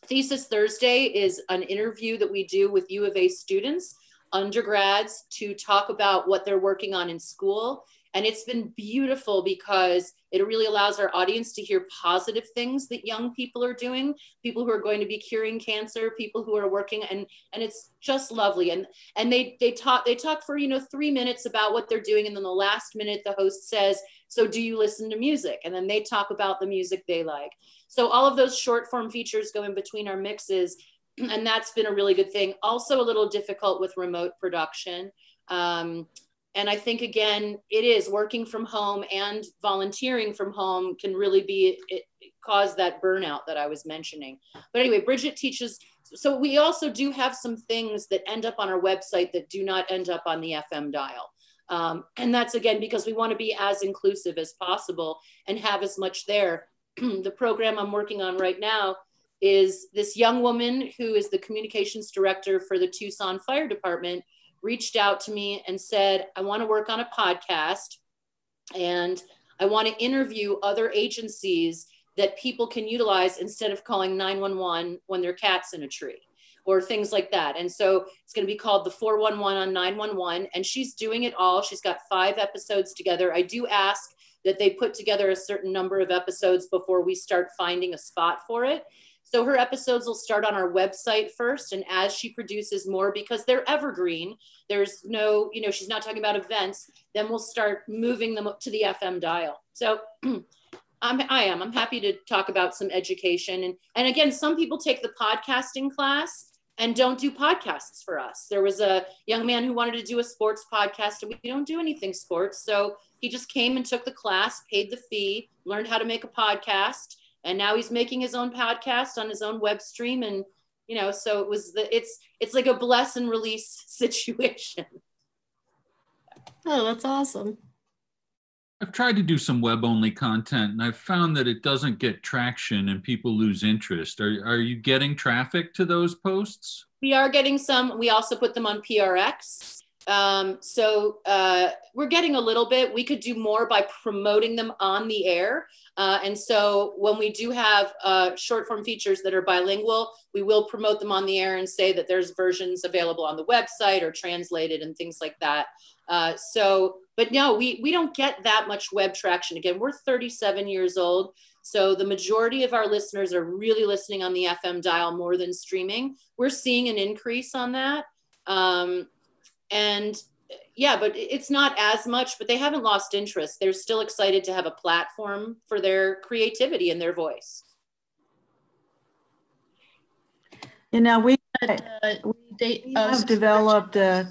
Thesis Thursday is an interview that we do with U of A students, undergrads, to talk about what they're working on in school. And it's been beautiful because it really allows our audience to hear positive things that young people are doing, people who are going to be curing cancer, people who are working, and it's just lovely. And they talk for 3 minutes about what they're doing, and then the last minute the host says, "So do you listen to music?" And then they talk about the music they like. So all of those short form features go in between our mixes, and that's been a really good thing. Also a little difficult with remote production. And I think, again, it is working from home and volunteering from home can really cause that burnout that I was mentioning. But anyway, Bridget teaches. So we also do have some things that end up on our website that do not end up on the FM dial. And that's, again, because we want to be as inclusive as possible and have as much there. The program I'm working on right now is this young woman who is the communications director for the Tucson Fire Department reached out to me and said, "I want to work on a podcast and I want to interview other agencies that people can utilize instead of calling 911 when their cat's in a tree," or things like that. And so it's going to be called the 411 on 911. And she's doing it all. She's got 5 episodes together. I do ask that they put together a certain number of episodes before we start finding a spot for it. So her episodes will start on our website first. And as she produces more, because they're evergreen, there's no, she's not talking about events, then we'll start moving them up to the FM dial. So I'm happy to talk about some education. And again, some people take the podcasting class and don't do podcasts for us. There was a young man who wanted to do a sports podcast, and we don't do anything sports. So he just came and took the class, paid the fee, learned how to make a podcast. And now he's making his own podcast on his own web stream. And, so it's like a bless and release situation. Oh, that's awesome. I've tried to do some web-only content, and I've found that it doesn't get traction and people lose interest. Are you getting traffic to those posts? We are getting some. We also put them on PRX. So we're getting a little bit. We could do more by promoting them on the air. And so when we do have short form features that are bilingual, we will promote them on the air and say that there's versions available on the website or translated and things like that. But no, we don't get that much web traction. Again, we're 37 years old. So the majority of our listeners are really listening on the FM dial more than streaming. We're seeing an increase on that. And yeah, but it's not as much, but they haven't lost interest. They're still excited to have a platform for their creativity and their voice. We have developed a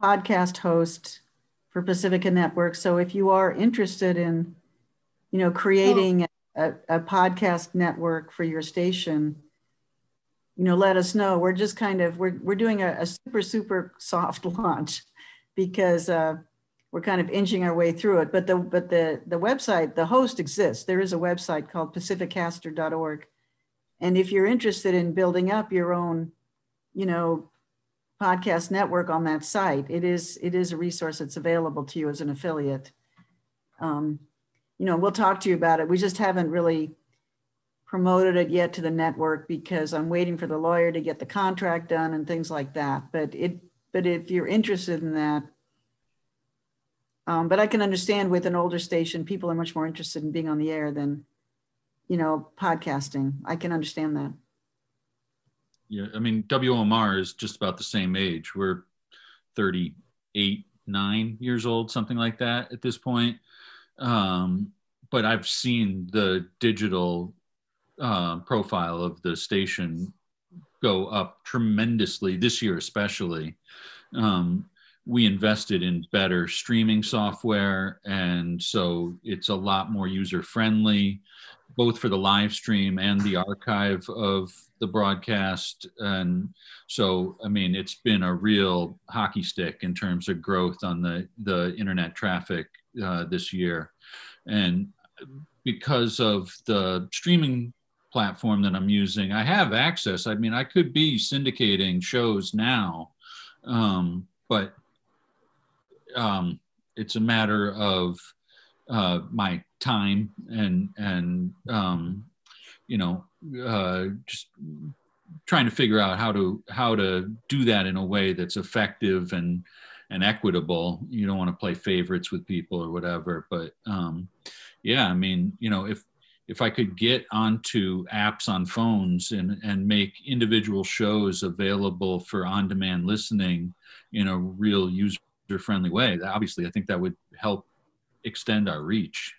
podcast host for Pacifica Network. So if you are interested in, creating a podcast network for your station, let us know. We're just we're doing a super soft launch because we're kind of inching our way through it. But the website, the host exists. There is a website called pacificaster.org. And if you're interested in building up your own, podcast network on that site, it is a resource that's available to you as an affiliate. We'll talk to you about it. We just haven't really promoted it yet to the network because I'm waiting for the lawyer to get the contract done and things like that. But if you're interested in that, but I can understand with an older station, people are much more interested in being on the air than, podcasting. I can understand that. Yeah, I mean, WOMR is just about the same age. We're 38, 9 years old, something like that at this point. But I've seen the digital profile of the station go up tremendously this year, especially. we invested in better streaming software, and so it's a lot more user friendly, both for the live stream and the archive of the broadcast. And so, I mean, it's been a real hockey stick in terms of growth on the internet traffic this year. And because of the streaming platform that I'm using, I have access. I mean, I could be syndicating shows now, but it's a matter of my time and just trying to figure out how to do that in a way that's effective and equitable. You don't want to play favorites with people or whatever, but yeah, I mean, if I could get onto apps on phones and make individual shows available for on-demand listening in a real user-friendly way, obviously I think that would help extend our reach.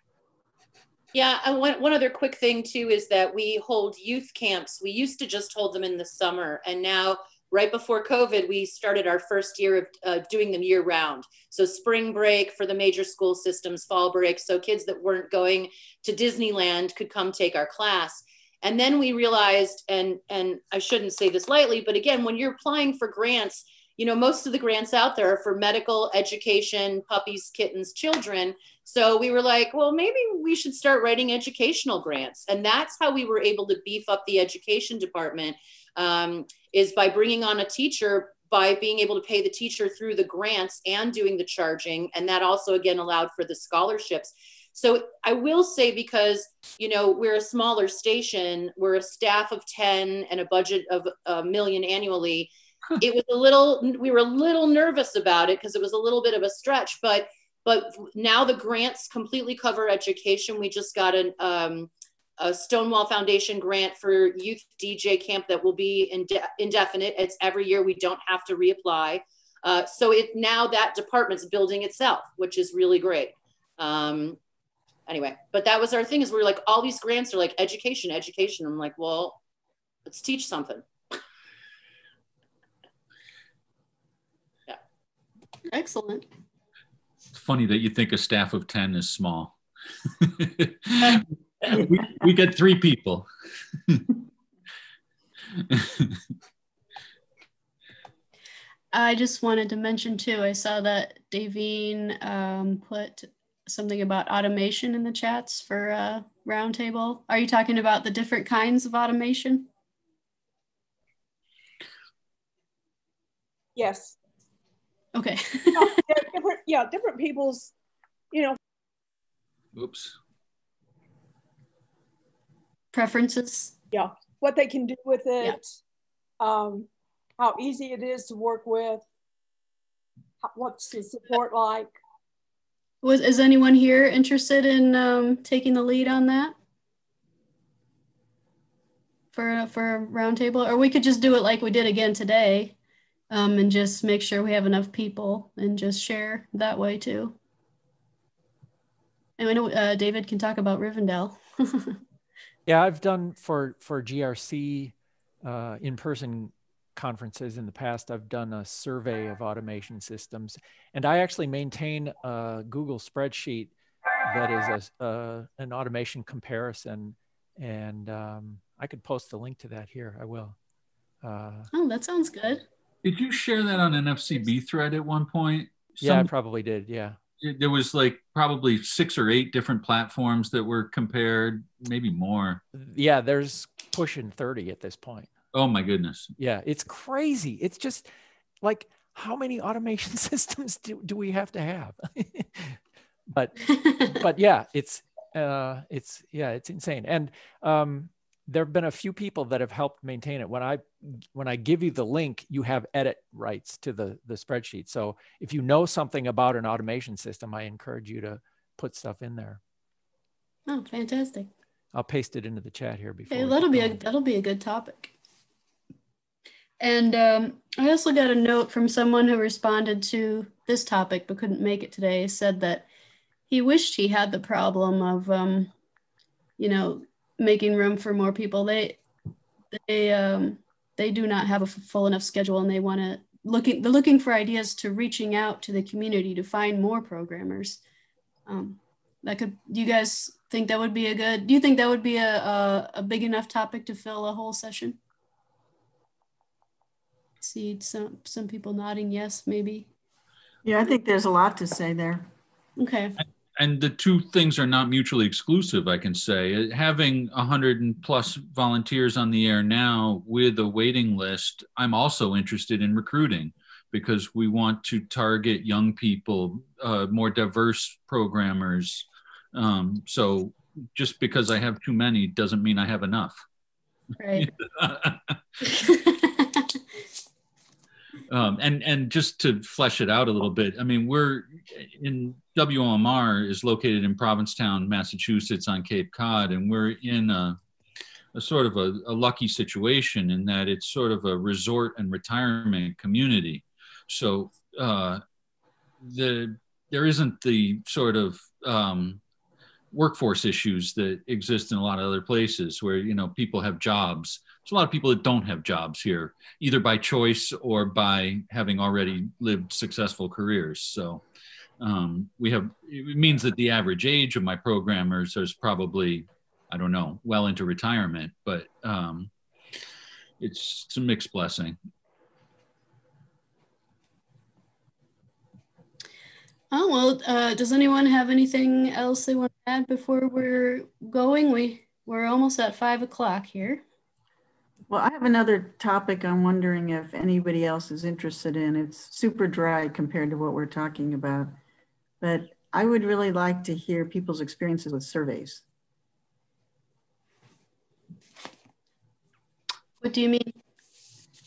Yeah, and one other quick thing too is that we hold youth camps. We used to just hold them in the summer, and now right before COVID, we started our first year of doing them year round. So spring break for the major school systems, fall break, so kids that weren't going to Disneyland could come take our class. And then we realized, and I shouldn't say this lightly, but again, when you're applying for grants, most of the grants out there are for medical, education, puppies, kittens, children. So we were like, well, maybe we should start writing educational grants. And that's how we were able to beef up the education department, is by bringing on a teacher, by being able to pay the teacher through the grants and doing the charging. And that also, again, allowed for the scholarships. So I will say, because, we're a smaller station, we're a staff of 10 and a budget of $1 million annually. We were a little nervous about it because it was a little bit of a stretch, but now the grants completely cover education. We just got a Stonewall Foundation grant for youth DJ camp that will be indefinite. It's every year. We don't have to reapply. So now that department's building itself, which is really great. Anyway, but that was our thing, is we were like, all these grants are like education. I'm like, well, let's teach something. Yeah. Excellent. It's funny that you think a staff of 10 is small. we get 3 people. I just wanted to mention too, I saw that Davine put something about automation in the chats for Roundtable. Are you talking about the different kinds of automation? Yes. Okay. Different people's, Oops. Preferences. Yeah, what they can do with it, how easy it is to work with, what's the support like. Is anyone here interested in taking the lead on that for a roundtable? Or we could just do it like we did again today, and just make sure we have enough people and just share that way too. And I know David can talk about Rivendell. Yeah, I've done for GRC in-person conferences in the past. I've done a survey of automation systems, and I actually maintain a Google spreadsheet that is an automation comparison, and I could post a link to that here. I will. Oh, that sounds good. Did you share that on an FCB thread at one point? Yeah, I probably did. Yeah. There was like probably 6 or 8 different platforms that were compared, maybe more. Yeah, there's pushing 30 at this point. Oh my goodness. Yeah, it's crazy. It's just like, how many automation systems do we have to have? but yeah, it's insane. And there have been a few people that have helped maintain it. When I give you the link, you have edit rights to the spreadsheet. So if you know something about an automation system, I encourage you to put stuff in there. Oh, fantastic. I'll paste it into the chat here before. Okay, that'll be a good topic. And I also got a note from someone who responded to this topic but couldn't make it today. Said that he wished he had the problem of, making room for more people. They do not have a full enough schedule, and they want to looking for ideas to reaching out to the community to find more programmers. Do you guys think that would be do you think that would be a big enough topic to fill a whole session? See some people nodding yes, maybe. Yeah, I think there's a lot to say there. Okay. And the two things are not mutually exclusive, I can say. Having 100+ volunteers on the air now with a waiting list, I'm also interested in recruiting because we want to target young people, more diverse programmers. So just because I have too many doesn't mean I have enough. Right. And just to flesh it out a little bit, I mean, WOMR is located in Provincetown, Massachusetts on Cape Cod, and we're in a sort of a lucky situation in that it's sort of a resort and retirement community. So there isn't the sort of workforce issues that exist in a lot of other places where, you know, people have jobs. There's a lot of people that don't have jobs here, either by choice or by having already lived successful careers. So it means that the average age of my programmers is probably, I don't know, well into retirement, but it's a mixed blessing. Oh, well, does anyone have anything else they want to add before we're going? We're almost at 5 o'clock here. Well, I have another topic I'm wondering if anybody else is interested in. It's super dry compared to what we're talking about, but I would really like to hear people's experiences with surveys. What do you mean?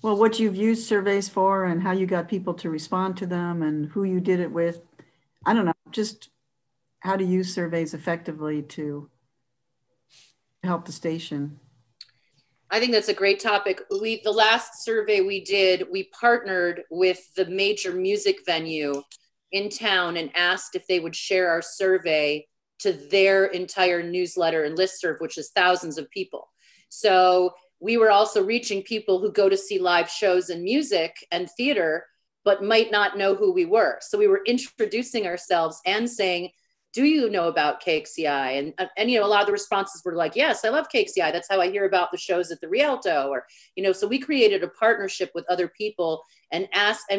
Well, what you've used surveys for and how you got people to respond to them and who you did it with. I don't know, just how to use surveys effectively to help the station. I think that's a great topic. The last survey we did, we partnered with the major music venue in town and asked if they would share our survey to their entire newsletter and listserv, which is thousands of people. So we were also reaching people who go to see live shows and music and theater, but might not know who we were. So we were introducing ourselves and saying, do you know about KXCI? And you know, a lot of the responses were like, yes, I love KXCI. That's how I hear about the shows at the Rialto. Or, you know, so we created a partnership with other people and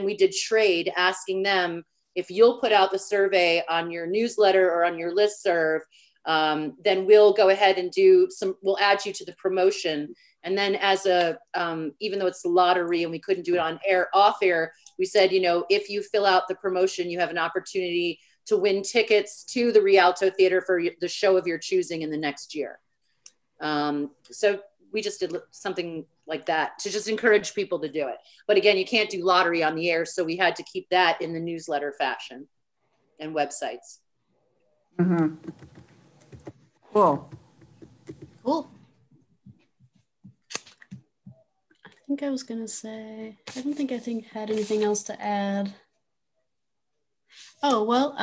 we did trade, asking them, if you'll put out the survey on your newsletter or on your listserv, then we'll go ahead and we'll add you to the promotion. And then even though it's a lottery and we couldn't do it off air, we said, you know, if you fill out the promotion, you have an opportunity to win tickets to the Rialto Theater for the show of your choosing in the next year. So we just did something like that to just encourage people to do it. But again, you can't do lottery on the air. So we had to keep that in the newsletter fashion and websites. Mm-hmm. Cool. Cool. I think I was gonna say, I don't think had anything else to add. Oh, well,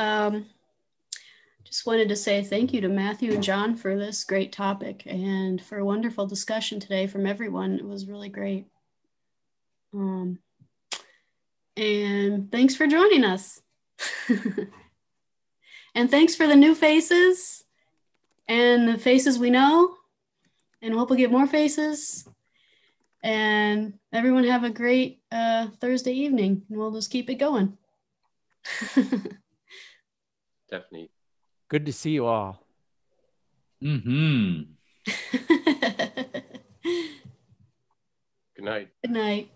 just wanted to say thank you to Matthew and John for this great topic and for a wonderful discussion today from everyone. It was really great. And thanks for joining us. And thanks for the new faces and the faces we know, and hope we'll get more faces. And everyone have a great Thursday evening, and we'll just keep it going. Definitely. Good to see you all. Mm-hmm. Good night. Good night.